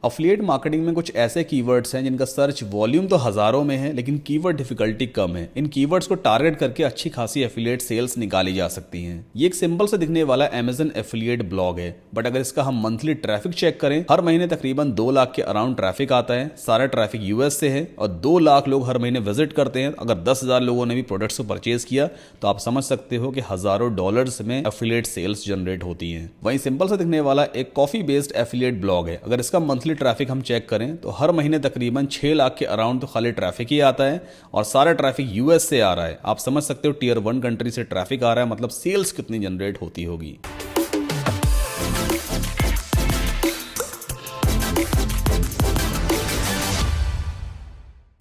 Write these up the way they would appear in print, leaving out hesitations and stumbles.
Affiliate marketing में कुछ ऐसे कीवर्ड्स हैं जिनका सर्च वॉल्यूम तो हज़ारों में है, लेकिन कीवर्ड डिफिकल्टी कम है। इन कीवर्ड्स को टारगेट करके अच्छी खासी एफिलिएट सेल्स निकाली जा सकती हैं। ये एक सिंपल से दिखने वाला अमेजन एफिलिएट ब्लॉग है, बट अगर इसका हम मंथली ट्रैफिक चेक करें, हर महीने तकरीबन 2 लाख के अराउंड ट्रैफिक आता है। सारा ट्रैफिक यूएस से है और 2 लाख लोग हर महीने विजिट करते हैं। अगर 10,000 लोगों ने भी प्रोडक्ट्स को परचेज किया तो आप समझ सकते हो कि हज़ारों डॉलर्स में एफिलिएट सेल्स जनरेट होती हैं। वहीं सिंपल से दिखने वाला एक कॉफी बेस्ड एफिलिएट ब्लॉग है। अगर इसका मंथली ट्रैफिक हम चेक करें तो हर महीने तकरीबन 6 लाख के अराउंड तो खाली ट्रैफिक ही आता है और सारा ट्रैफिक यूएस से आ रहा है। आप समझ सकते हो टियर 1 कंट्री से ट्रैफिक आ रहा है, मतलब सेल्स कितनी जनरेट होती होगी।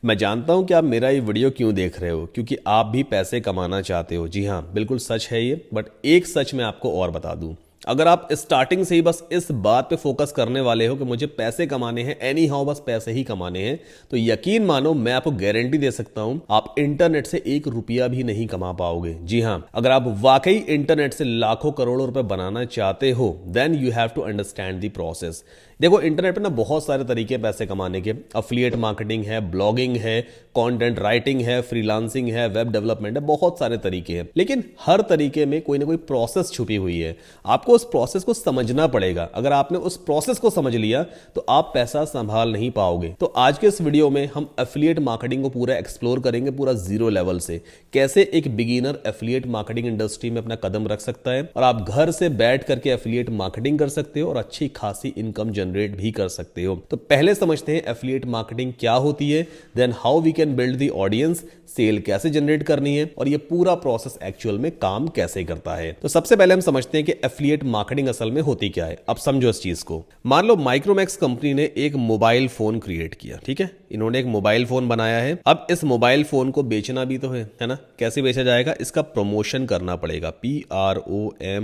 मैं जानता हूं कि आप मेरा ये वीडियो क्यों देख रहे हो, क्योंकि आप भी पैसे कमाना चाहते हो। जी हाँ, बिल्कुल सच है ये। बट एक सच मैं आपको और बता दूं, अगर आप स्टार्टिंग से ही बस इस बात पे फोकस करने वाले हो कि मुझे पैसे कमाने हैं, एनी हाउ बस पैसे ही कमाने हैं, तो यकीन मानो मैं आपको गारंटी दे सकता हूं आप इंटरनेट से 1 रुपया भी नहीं कमा पाओगे। जी हाँ, अगर आप वाकई इंटरनेट से लाखों करोड़ों रुपए बनाना चाहते हो, then you have to understand the process. देखो, इंटरनेट पे ना बहुत सारे तरीके पैसे कमाने के। अफिलिएट मार्केटिंग है, ब्लॉगिंग है, कंटेंट राइटिंग है, फ्रीलांसिंग है, वेब डेवलपमेंट है, बहुत सारे तरीके हैं। लेकिन हर तरीके में कोई ना कोई प्रोसेस छुपी हुई है। आपको उस प्रोसेस को समझना पड़ेगा। अगर आपने उस प्रोसेस को समझ लिया तो आप पैसा संभाल नहीं पाओगे। तो आज के इस वीडियो में हम एफिलिएट मार्केटिंग को पूरा एक्सप्लोर करेंगे, पूरा जीरो लेवल से। कैसे एक बिगिनर एफिलिएट मार्केटिंग इंडस्ट्री में अपना कदम रख सकता है और आप घर से बैठ करके एफिलिएट मार्केटिंग कर सकते हो और अच्छी खासी इनकम जनरेट भी कर सकते हो। तो पहले समझते हैं एफिलिएट मार्केटिंग क्या होती है, then how we can build the audience, sale कैसे जनरेट करनी है और ये पूरा प्रोसेस एक्चुअल में काम कैसे करता है। तो सबसे पहले हम समझते हैं कि एफिलिएट मार्केटिंग असल में होती क्या है। अब समझो इस चीज को। मान लो माइक्रोमैक्स कंपनी ने एक मोबाइल फोन क्रिएट किया, ठीक है। इन्होंने एक मोबाइल फोन बनाया है। अब इस मोबाइल फोन को बेचना भी तो है ना। कैसे बेचा जाएगा? इसका प्रमोशन करना पड़ेगा। PROMOTION,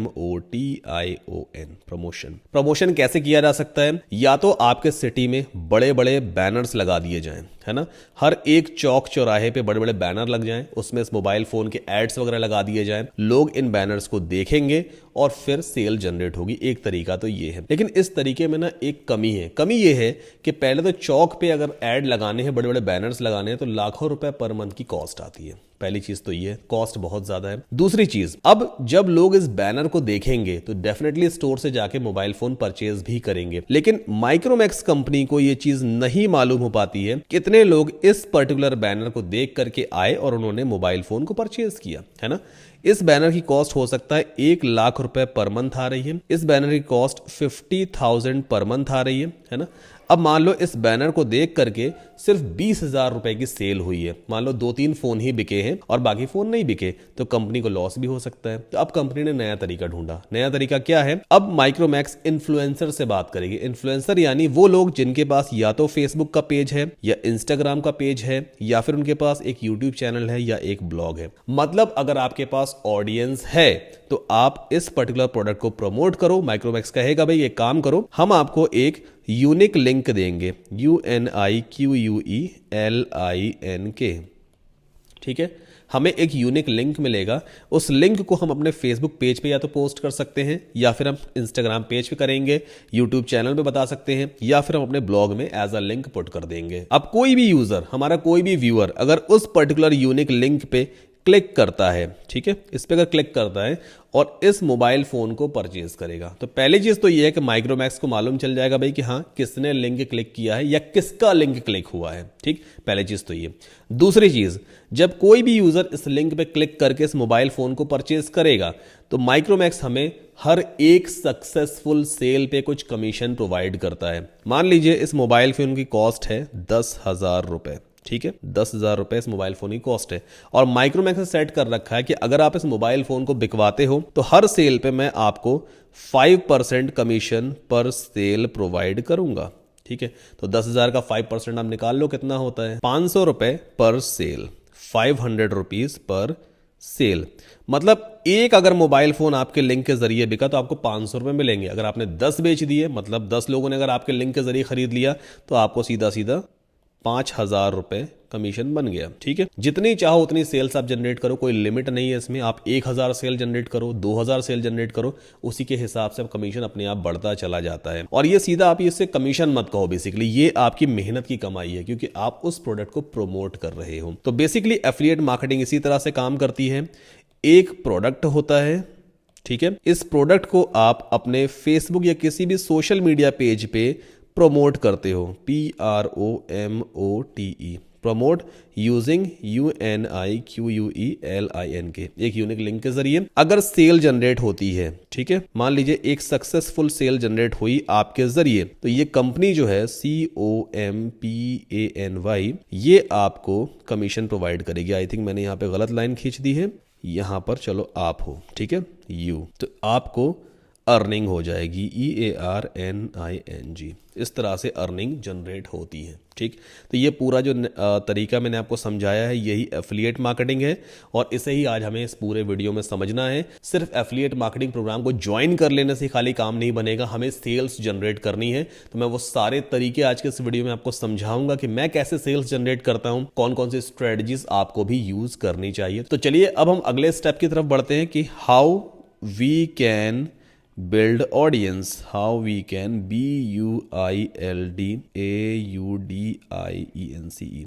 प्रमोशन कैसे किया जा सकता है? या तो आपके सिटी में बड़े बड़े बैनर्स लगा दिए जाएं, है ना। हर एक चौक चौराहे पे बड़े बड़े बैनर लग जाएं, उसमें इस मोबाइल फोन के एड्स वगैरह लगा दिए जाएं। लोग इन बैनर्स को देखेंगे और फिर सेल जनरेट होगी। एक तरीका तो ये है। लेकिन इस तरीके में ना एक कमी है। कमी ये है कि पहले तो चौक पे अगर एड लगाने हैं, बड़े बड़े बैनर्स लगाने हैं, तो लाखों रुपए पर मंथ की कॉस्ट आती है। पहली चीज तो ये, कॉस्ट बहुत ज्यादा है। दूसरी चीज, अब जब लोग इस बैनर को देखेंगे तो डेफिनेटली स्टोर से जाके मोबाइल फोन परचेज भी करेंगे। लेकिन माइक्रोमैक्स कंपनी को ये चीज नहीं मालूम हो पाती है कितने लोग इस पर्टिकुलर बैनर को देख करके आए और उन्होंने मोबाइल फोन को परचेज किया, है ना। इस बैनर की कॉस्ट हो सकता है 1 लाख रुपए पर मंथ आ रही है। इस बैनर की कॉस्ट 50,000 पर मंथ आ रही है ना। अब मान लो इस बैनर को देख करके सिर्फ 20,000 रुपए की सेल हुई है। मान लो 2-3 फोन ही बिके हैं और बाकी फोन नहीं बिके, तो कंपनी को लॉस भी हो सकता है। तो अब कंपनी ने नया तरीका ढूंढा। नया तरीका क्या है? अब माइक्रोमैक्स इन्फ्लुएंसर से बात करेगी। इन्फ्लुएंसर यानी वो लोग जिनके पास या तो फेसबुक का पेज है या इंस्टाग्राम का पेज है या फिर उनके पास एक यूट्यूब चैनल है या एक ब्लॉग है। मतलब अगर आपके पास ऑडियंस है तो आप इस पर्टिकुलर प्रोडक्ट को प्रमोट करो। माइक्रोमैक्स कहेगा भाई एक काम करो, हम आपको एक यूनिक लिंक देंगे, UNIQUELINK, ठीक है। हमें एक यूनिक लिंक मिलेगा। उस लिंक को हम अपने फेसबुक पेज पे या तो पोस्ट कर सकते हैं या फिर हम इंस्टाग्राम पेज पे करेंगे, यूट्यूब चैनल पे बता सकते हैं या फिर हम अपने ब्लॉग में एज अ लिंक पुट कर देंगे। अब कोई भी यूजर, हमारा कोई भी व्यूअर अगर उस पर्टिकुलर यूनिक लिंक पे क्लिक करता है, ठीक है, इस पे अगर क्लिक करता है और इस मोबाइल फोन को परचेज करेगा, तो पहली चीज तो ये है कि माइक्रोमैक्स को मालूम चल जाएगा भाई कि हाँ किसने लिंक क्लिक किया है या किसका लिंक क्लिक हुआ है, ठीक। पहली चीज तो ये। दूसरी चीज, जब कोई भी यूजर इस लिंक पे क्लिक करके इस मोबाइल फोन को परचेज करेगा तो माइक्रोमैक्स हमें हर एक सक्सेसफुल सेल पे कुछ कमीशन प्रोवाइड करता है। मान लीजिए इस मोबाइल फोन की कॉस्ट है 10,000 रुपए, ठीक है। 10,000 रुपए इस मोबाइल फोन की कॉस्ट है और माइक्रोमैक्स ने सेट कर रखा है कि अगर आप इस मोबाइल फोन को बिकवाते हो तो हर सेल पे मैं आपको 5% कमीशन पर सेल प्रोवाइड करूंगा, ठीक है। तो 10,000 का 5% आप निकाल लो, कितना होता है? 500 रुपए पर सेल, 500 रुपीज पर सेल। मतलब एक अगर मोबाइल फोन आपके लिंक के जरिए बिका तो आपको 500 रुपए मिलेंगे। अगर आपने 10 बेच दिए, मतलब 10 लोगों ने अगर आपके लिंक के जरिए खरीद लिया तो आपको सीधा सीधा 5,000 रुपए कमीशन बन गया। ठीक है, जितनी चाहो उतनी सेल्स आप जनरेट करो, कोई लिमिट नहीं है इसमें। आप 1,000 सेल जनरेट करो, 2,000 सेल जनरेट करो, उसी के हिसाब से कमीशन अपने आप बढ़ता चला जाता है। और ये सीधा आप इससे कमीशन मत कहो, बेसिकली ये आपकी मेहनत की कमाई है, क्योंकि आप उस प्रोडक्ट को प्रमोट कर रहे हो। तो बेसिकली एफिलिएट मार्केटिंग इसी तरह से काम करती है। एक प्रोडक्ट होता है, ठीक है, इस प्रोडक्ट को आप अपने फेसबुक या किसी भी सोशल मीडिया पेज पे प्रमोट करते हो, PROMOTE, प्रमोट यूजिंग UNIQUELINK, एक यूनिक लिंक के जरिए। अगर सेल जनरेट होती है, ठीक है, मान लीजिए एक सक्सेसफुल सेल जनरेट हुई आपके जरिए, तो ये कंपनी जो है COMPANY ये आपको कमीशन प्रोवाइड करेगी। आई थिंक मैंने यहाँ पे गलत लाइन खींच दी है, यहां पर चलो आप हो, ठीक है, यू, तो आपको अर्निंग हो जाएगी, EARNING। इस तरह से अर्निंग जनरेट होती है। ठीक, तो ये पूरा जो तरीका मैंने आपको समझाया है, यही एफिलिएट मार्केटिंग है, और इसे ही आज हमें इस पूरे वीडियो में समझना है। सिर्फ एफिलिएट मार्केटिंग प्रोग्राम को ज्वाइन कर लेने से खाली काम नहीं बनेगा, हमें सेल्स जनरेट करनी है। तो मैं वो सारे तरीके आज के इस वीडियो में आपको समझाऊंगा कि मैं कैसे सेल्स जनरेट करता हूं, कौन कौन सी स्ट्रेटजीज आपको भी यूज करनी चाहिए। तो चलिए अब हम अगले स्टेप की तरफ बढ़ते हैं कि how we can build audience, how we can BUILDAUDIENCE,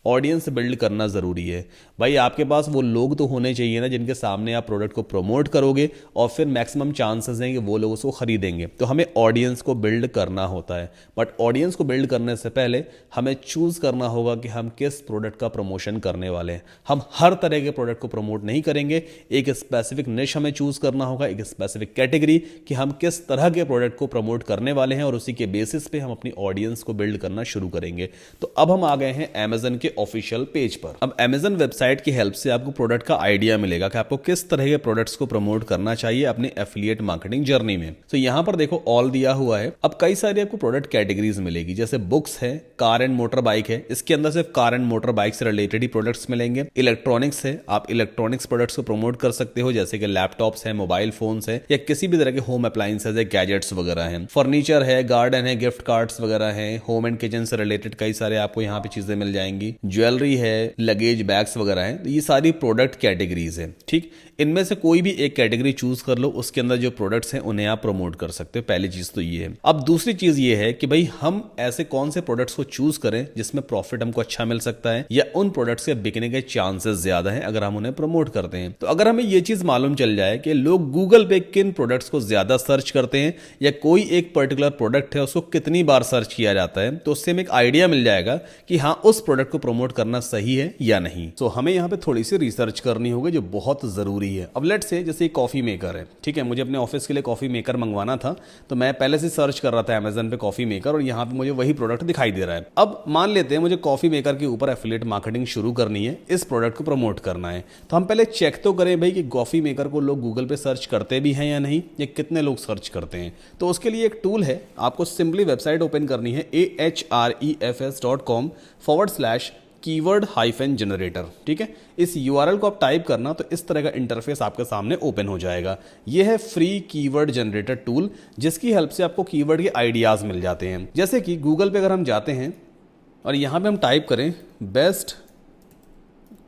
audience build करना ज़रूरी है। भाई आपके पास वो लोग तो होने चाहिए ना जिनके सामने आप प्रोडक्ट को प्रमोट करोगे, और फिर मैक्सिमम चांसेस हैं कि वो लोग उसको खरीदेंगे। तो हमें ऑडियंस को बिल्ड करना होता है, बट ऑडियंस को बिल्ड करने से पहले हमें चूज़ करना होगा कि हम किस प्रोडक्ट का प्रमोशन करने वाले हैं। हम हर तरह के प्रोडक्ट को प्रमोट नहीं करेंगे, एक स्पेसिफिक निश हमें चूज़ करना होगा, एक स्पेसिफिक कैटेगरी, कि हम किस तरह के प्रोडक्ट को प्रमोट करने वाले हैं, और उसी के बेसिस पे हम अपनी ऑडियंस को बिल्ड करना शुरू करेंगे। तो अब हम आ गए हैं अमेजन के ऑफिशियल पेज पर। अब अमेजन वेबसाइट की हेल्प से आपको प्रोडक्ट का आइडिया मिलेगा कि आपको किस तरह के प्रोडक्ट्स को प्रमोट करना चाहिए अपने एफिलिएट मार्केटिंग जर्नी में। तो यहां पर देखो ऑल दिया हुआ है। अब कई सारी आपको प्रोडक्ट कैटेगरीज मिलेगी, जैसे बुक्स है, कार एंड मोटर बाइक है, इसके अंदर सिर्फ कार एंड मोटर बाइक से रिलेटेड ही प्रोडक्ट्स मिलेंगे। इलेक्ट्रॉनिक्स है, आप इलेक्ट्रॉनिक्स प्रोडक्ट्स को प्रमोट कर सकते हो, जैसे कि लैपटॉप्स है, मोबाइल फोन्स है, या किसी भी तरह के होम अप्लायंसेज है, गैजेट्स वगैरह हैं। फर्नीचर है, गार्डन है, गिफ्ट कार्ड्स वगैरह हैं, होम एंड किचन से रिलेटेड कई सारे आपको यहाँ पे चीजें मिल जाएंगी। ज्वेलरी है, लगेज बैग्स वगैरह हैं। तो ये सारी प्रोडक्ट कैटेगरीज हैं। ठीक, इनमें से कोई भी एक कैटेगरी चूज कर लो, उसके अंदर जो प्रोडक्ट्स हैं उन्हें आप प्रमोट कर सकते हो। पहली चीज तो ये है। अब दूसरी चीज ये है कि भाई हम ऐसे कौन से प्रोडक्ट्स को चूज करें जिसमें प्रॉफिट हमको अच्छा मिल सकता है, या उन प्रोडक्ट्स के बिकने के चांसेस ज्यादा हैं अगर हम उन्हें प्रमोट करते हैं। तो अगर हमें ये चीज मालूम चल जाए कि लोग गूगल पे किन प्रोडक्ट्स को ज्यादा सर्च करते हैं, या कोई एक पर्टिकुलर प्रोडक्ट है उसको कितनी बार सर्च किया जाता है, तो उससे हमें एक आइडिया मिल जाएगा कि हाँ उस प्रोडक्ट को प्रमोट करना सही है या नहीं। तो हमें यहाँ पे थोड़ी सी रिसर्च करनी होगी जो बहुत जरूरी है। अब लेट्स से जैसे कॉफी मेकर है, ठीक है, मुझे अपने ऑफिस के लिए कॉफी मेकर मंगवाना था, तो मैं पहले से सर्च कर रहा था अमेजन पे कॉफी मेकर, और यहाँ पे मुझे वही प्रोडक्ट दिखाई दे रहा है। अब मान लेते हैं मुझे कॉफी मेकर के ऊपर एफिलिएट मार्केटिंग शुरू करनी है, इस प्रोडक्ट को प्रमोट करना है। तो हम पहले चेक तो करें भाई कि कॉफी मेकर को लोग गूगल पे सर्च करते भी हैं या नहीं, या कितने लोग सर्च करते हैं। तो उसके लिए एक टूल है, आपको सिंपली वेबसाइट ओपन करनी है, ahrefs.com/keyword-generator। ठीक है, इस URL को आप टाइप करना तो इस तरह का इंटरफेस आपके सामने ओपन हो जाएगा। यह है फ्री कीवर्ड जनरेटर टूल, जिसकी हेल्प से आपको कीवर्ड के आइडियाज मिल जाते हैं। जैसे कि गूगल पे अगर हम जाते हैं और यहां पे हम टाइप करें बेस्ट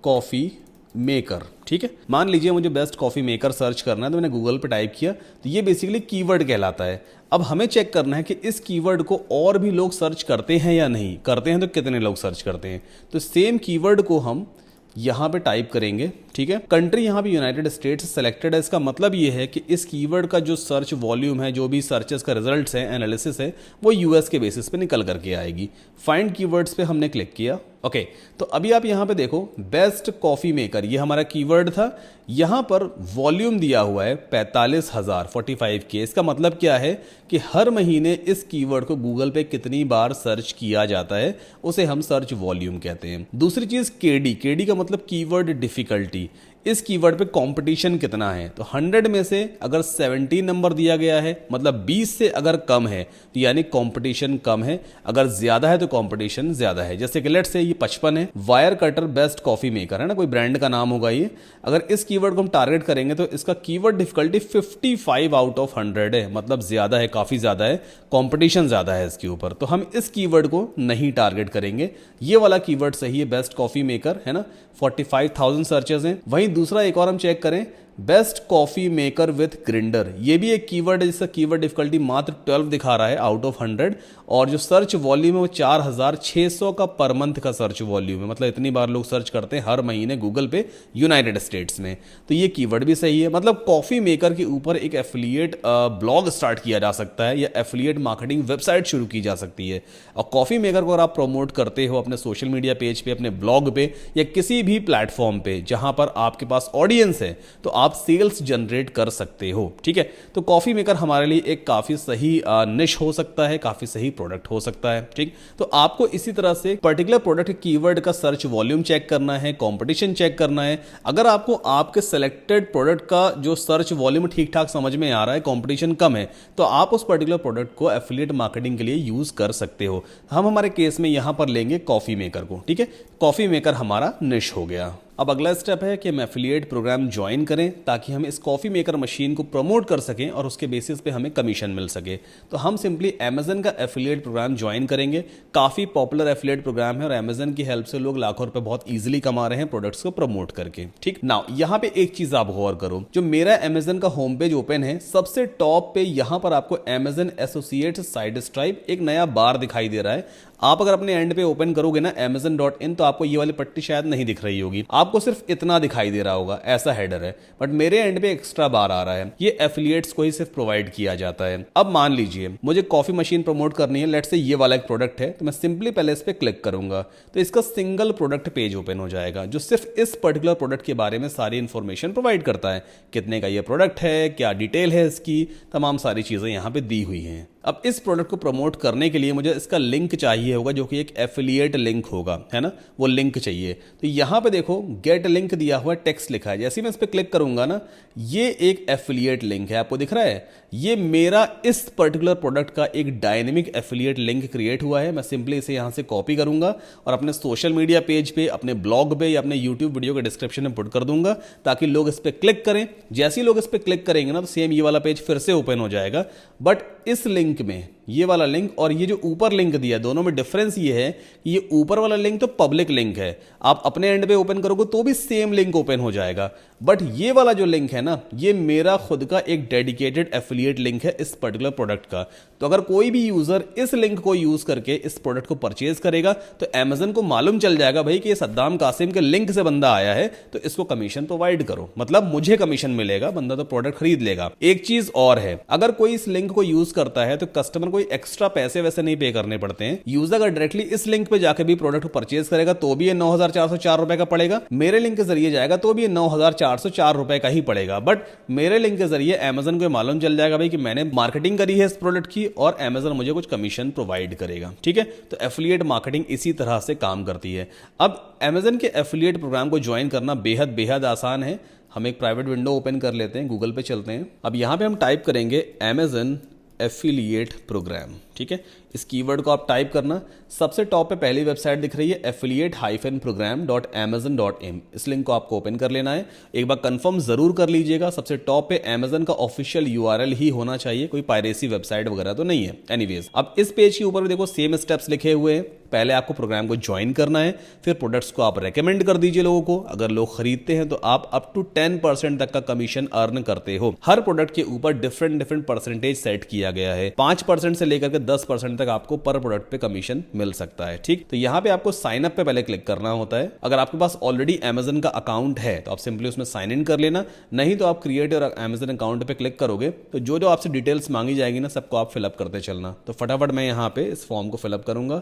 कॉफी मेकर, ठीक है, मान लीजिए मुझे बेस्ट कॉफी मेकर सर्च करना है, तो मैंने गूगल पे टाइप किया, तो ये बेसिकली कीवर्ड कहलाता है। अब हमें चेक करना है कि इस कीवर्ड को और भी लोग सर्च करते हैं या नहीं, करते हैं तो कितने लोग सर्च करते हैं। तो सेम कीवर्ड को हम यहाँ पे टाइप करेंगे, ठीक है। कंट्री यहाँ पे यूनाइटेड स्टेट्स सेलेक्टेड है। इसका मतलब ये है कि इस कीवर्ड का जो सर्च वॉल्यूम है, जो भी सर्चेस का रिजल्ट्स है, एनालिसिस है, वो यूएस के बेसिस पे निकल करके आएगी। फाइंड कीवर्ड्स पे हमने क्लिक किया, ओके। तो अभी आप यहाँ पे देखो बेस्ट कॉफी मेकर, ये हमारा कीवर्ड था। यहाँ पर वॉल्यूम दिया हुआ है 45,000, 45K। इसका मतलब क्या है कि हर महीने इस कीवर्ड को गूगल पे कितनी बार सर्च किया जाता है, उसे हम सर्च वॉल्यूम कहते हैं। दूसरी चीज केडी, केडी का मतलब कीवर्ड डिफिकल्टी। इस कीवर्ड पे कंपटीशन कितना है। तो 100 में से अगर 17 नंबर दिया गया है, मतलब 20 से अगर कम है तो यानी कंपटीशन कम है, अगर ज्यादा है तो कंपटीशन ज्यादा है। जैसे कि लेट्स से ये 55 है, wire cutter best coffee maker है ना, कोई ब्रांड का नाम होगा ये। अगर इस कीवर्ड को हम टारगेट करेंगे तो इसका कीवर्ड डिफिकल्टी 55 आउट ऑफ 100 है, मतलब ज्यादा है, काफी ज्यादा है, कंपटीशन ज्यादा है इसके ऊपर। तो हम इस कीवर्ड को नहीं टारगेट करेंगे। ये वाला कीवर्ड सही है, बेस्ट कॉफी मेकर है ना, 45,000 सर्चेस हैं। वहीं दूसरा एक और हम चेक करें, best coffee maker with grinder, ये भी एक कीवर्ड है जिसका कीवर्ड डिफिकल्टी मात्र 12 दिखा रहा है आउट ऑफ 100, और जो सर्च वॉल्यूम है वो 4,600 का पर मंथ का सर्च वॉल्यूम है, मतलब इतनी बार लोग सर्च करते हैं हर महीने गूगल पे यूनाइटेड स्टेट्स में। तो ये कीवर्ड भी सही है, मतलब कॉफी मेकर के ऊपर एक एफिलिएट ब्लॉग स्टार्ट किया जा सकता है या एफिलिएट मार्केटिंग वेबसाइट शुरू की जा सकती है। और कॉफी मेकर को अगर आप प्रमोट करते हो अपने सोशल मीडिया पेज पे, अपने ब्लॉग पे या किसी भी प्लेटफॉर्म पे जहां पर आपके पास ऑडियंस है, तो आप सेल्स जनरेट कर सकते हो। ठीक है, तो कॉफी मेकर हमारे लिए एक काफी सही निश हो सकता है, काफी सही प्रोडक्ट हो सकता है। ठीक, तो आपको इसी तरह से पर्टिकुलर प्रोडक्ट कीवर्ड का सर्च वॉल्यूम चेक करना है, कंपटीशन चेक करना है। अगर आपको आपके सेलेक्टेड प्रोडक्ट का जो सर्च वॉल्यूम ठीक ठाक समझ में आ रहा है, कंपटीशन कम है, तो आप उस पर्टिकुलर प्रोडक्ट को एफिलिएट मार्केटिंग के लिए यूज कर सकते हो। हम हमारे केस में यहां पर लेंगे कॉफी मेकर को। ठीक है, कॉफी मेकर हमारा निश हो गया। अब अगला स्टेप है कि हम एफिलिएट प्रोग्राम ज्वाइन करें ताकि हम इस कॉफी मेकर मशीन को प्रमोट कर सकें और उसके बेसिस पे हमें कमीशन मिल सके। तो हम सिंपली अमेजन का एफिलिएट प्रोग्राम ज्वाइन करेंगे। काफ़ी पॉपुलर एफिलिएट प्रोग्राम है और अमेजन की हेल्प से लोग लाखों रुपए बहुत ईजिली कमा रहे हैं प्रोडक्ट्स को प्रमोट करके। ठीक, नाउ यहाँ पे एक चीज़ आप गौर करो, जो मेरा अमेजन का होम पेज ओपन है, सबसे टॉप पे यहाँ पर आपको अमेजन एसोसिएट्स साइड स्ट्राइप एक नया बार दिखाई दे रहा है। आप अगर अपने एंड पे ओपन करोगे ना amazon.in, तो आपको ये वाली पट्टी शायद नहीं दिख रही होगी, आपको सिर्फ इतना दिखाई दे रहा होगा, ऐसा हेडर है। बट मेरे एंड पे एक्स्ट्रा बार आ रहा है, ये एफिलिएट्स को ही सिर्फ प्रोवाइड किया जाता है। अब मान लीजिए मुझे कॉफी मशीन प्रमोट करनी है, लेट्स से ये वाला एक प्रोडक्ट है, तो मैं सिंपली पहले इस पे क्लिक करूंगा तो इसका सिंगल प्रोडक्ट पेज ओपन हो जाएगा जो सिर्फ इस पर्टिकुलर प्रोडक्ट के बारे में सारी इंफॉर्मेशन प्रोवाइड करता है। कितने का ये प्रोडक्ट है, क्या डिटेल है इसकी, तमाम सारी चीजें यहाँ पे दी हुई हैं। अब इस प्रोडक्ट को प्रमोट करने के लिए मुझे इसका लिंक चाहिए होगा, जो कि एक एफिलिएट लिंक होगा, है ना, वो लिंक चाहिए। तो यहां पे देखो गेट लिंक दिया हुआ टेक्स्ट लिखा है, जैसे ही मैं इस पर क्लिक करूंगा ना, ये एक एफिलिएट लिंक है, आपको दिख रहा है, ये मेरा इस पर्टिकुलर प्रोडक्ट का एक डायनेमिक एफिलिएट लिंक क्रिएट हुआ है। मैं सिंपली इसे यहां से कॉपी करूंगा और अपने सोशल मीडिया पेज पे, अपने ब्लॉग पे या अपने यूट्यूब वीडियो के डिस्क्रिप्शन में पुट कर दूंगा ताकि लोग इस पर क्लिक करें। जैसे ही लोग इस पर क्लिक करेंगे ना, तो सेम ये वाला पेज फिर से ओपन हो जाएगा। बट इस लिंक में, ये वाला लिंक और ये जो ऊपर लिंक दिया, दोनों में डिफरेंस ये है कि ये ऊपर वाला लिंक तो पब्लिक लिंक है, आप अपने एंड पे ओपन करोगे तो भी सेम लिंक ओपन हो जाएगा। बट ये वाला जो लिंक है ना, ये मेरा खुद का एक डेडिकेटेड एफिलिएट लिंक है इस पर्टिकुलर प्रोडक्ट का। तो अगर कोई भी यूजर इस लिंक को यूज करके इस प्रोडक्ट को परचेज करेगा तो अमेजन को मालूम चल जाएगा भाई कि ये सद्दाम कासिम के लिंक से बंदा आया है, तो इसको कमीशन प्रोवाइड करो, मतलब मुझे कमीशन मिलेगा, बंदा तो प्रोडक्ट खरीद लेगा। एक चीज और है, अगर कोई इस लिंक को यूज करता है तो कस्टमर को एक्स्ट्रा पैसे वैसे नहीं पे करने पड़ते हैं। यूजर अगर डायरेक्टली इस लिंक पे जाके भी प्रोडक्ट को परचेज करेगा तो भी ये 9,404 रुपए का पड़ेगा, मेरे लिंक के जरिए जाएगा तो भी ये 9,404 रुपए का ही पड़ेगा। बट मेरे लिंक के जरिए अमेजन को मालूम चल जाएगा भाई कि मैंने मार्केटिंग करी है इस प्रोडक्ट की और अमेजन मुझे कुछ कमीशन प्रोवाइड करेगा। ठीक है, तो एफिलिएट मार्केटिंग इसी तरह से काम करती है। अब अमेजन के एफिलिएट प्रोग्राम को ज्वाइन करना बेहद बेहद आसान है। हम एक प्राइवेट विंडो ओपन कर लेते हैं, गूगल पे चलते हैं। अब यहां पे हम टाइप करेंगे अमेजन एफिलिएट प्रोग्राम। ठीक है, इस कीवर्ड को आप टाइप करना, सबसे टॉप पे पहली वेबसाइट दिख रही है affiliate-program.amazon.in, इस लिंक को आपको ओपन कर लेना है। एक बार कंफर्म जरूर कर लीजिएगा, सबसे टॉप पे अमेजन का ऑफिशियल यूआरएल ही होना चाहिए, कोई पायरेसी वेबसाइट वगैरह तो नहीं है। एनीवेज, अब इस पेज के ऊपर भी देखो सेम स्टेप्स लिखे हुए हैं। पहले आपको प्रोग्राम को ज्वाइन करना है, फिर प्रोडक्ट्स को आप रेकमेंड कर दीजिए लोगों को। अगर लोग खरीदते हैं तो आप अप टू 10% तक का कमीशन अर्न करते हो। हर प्रोडक्ट के ऊपर डिफरेंट परसेंटेज सेट किया गया है, 5% से लेकर के 10% तक आपको पर प्रोडक्ट पे कमीशन मिल सकता है। ठीक, तो यहां पे आपको साइन अप पे पहले क्लिक करना होता है। अगर आपके पास ऑलरेडी अमेजन का अकाउंट है तो आप सिंपली उसमें साइन इन कर लेना, नहीं तो आप क्रिएट और अमेजन अकाउंट पे क्लिक करोगे तो जो आपसे डिटेल्स मांगी जाएगी ना, सबको आप फिलअप करते चलना। तो फटाफट मैं यहां पे इस फॉर्म को फिलअप करूंगा।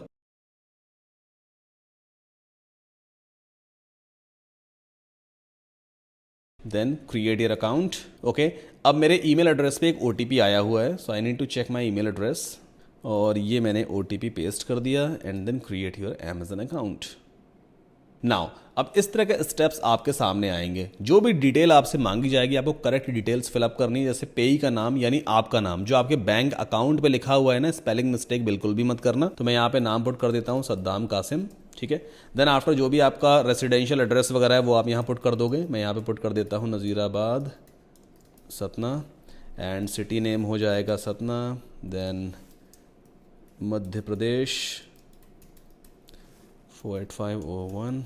Then create your account. Okay, अब मेरे ईमेल एड्रेस पे एक ओटीपी आया हुआ है, so I need to check my email address, और ये मैंने ओटीपी पेस्ट कर दिया and then create your Amazon account. Now अब इस तरह के स्टेप्स आपके सामने आएंगे। जो भी डिटेल आपसे मांगी जाएगी आपको करेक्ट डिटेल्स फिलअप करनी है, जैसे पेई का नाम यानी आपका नाम जो आपके बैंक अकाउंट पे लिखा हुआ है ना, स्पेलिंग मिस्टेक बिल्कुल भी मत करना। तो मैं यहाँ पे नाम पुट कर देता हूँ सद्दाम कासिम, ठीक है। देन आफ्टर जो भी आपका रेसिडेंशियल एड्रेस वगैरह है वो आप यहाँ पुट कर दोगे। मैं यहाँ पे पुट कर देता हूँ Nazirabad Satna, and city name हो जाएगा सतना, देन मध्य प्रदेश 48501।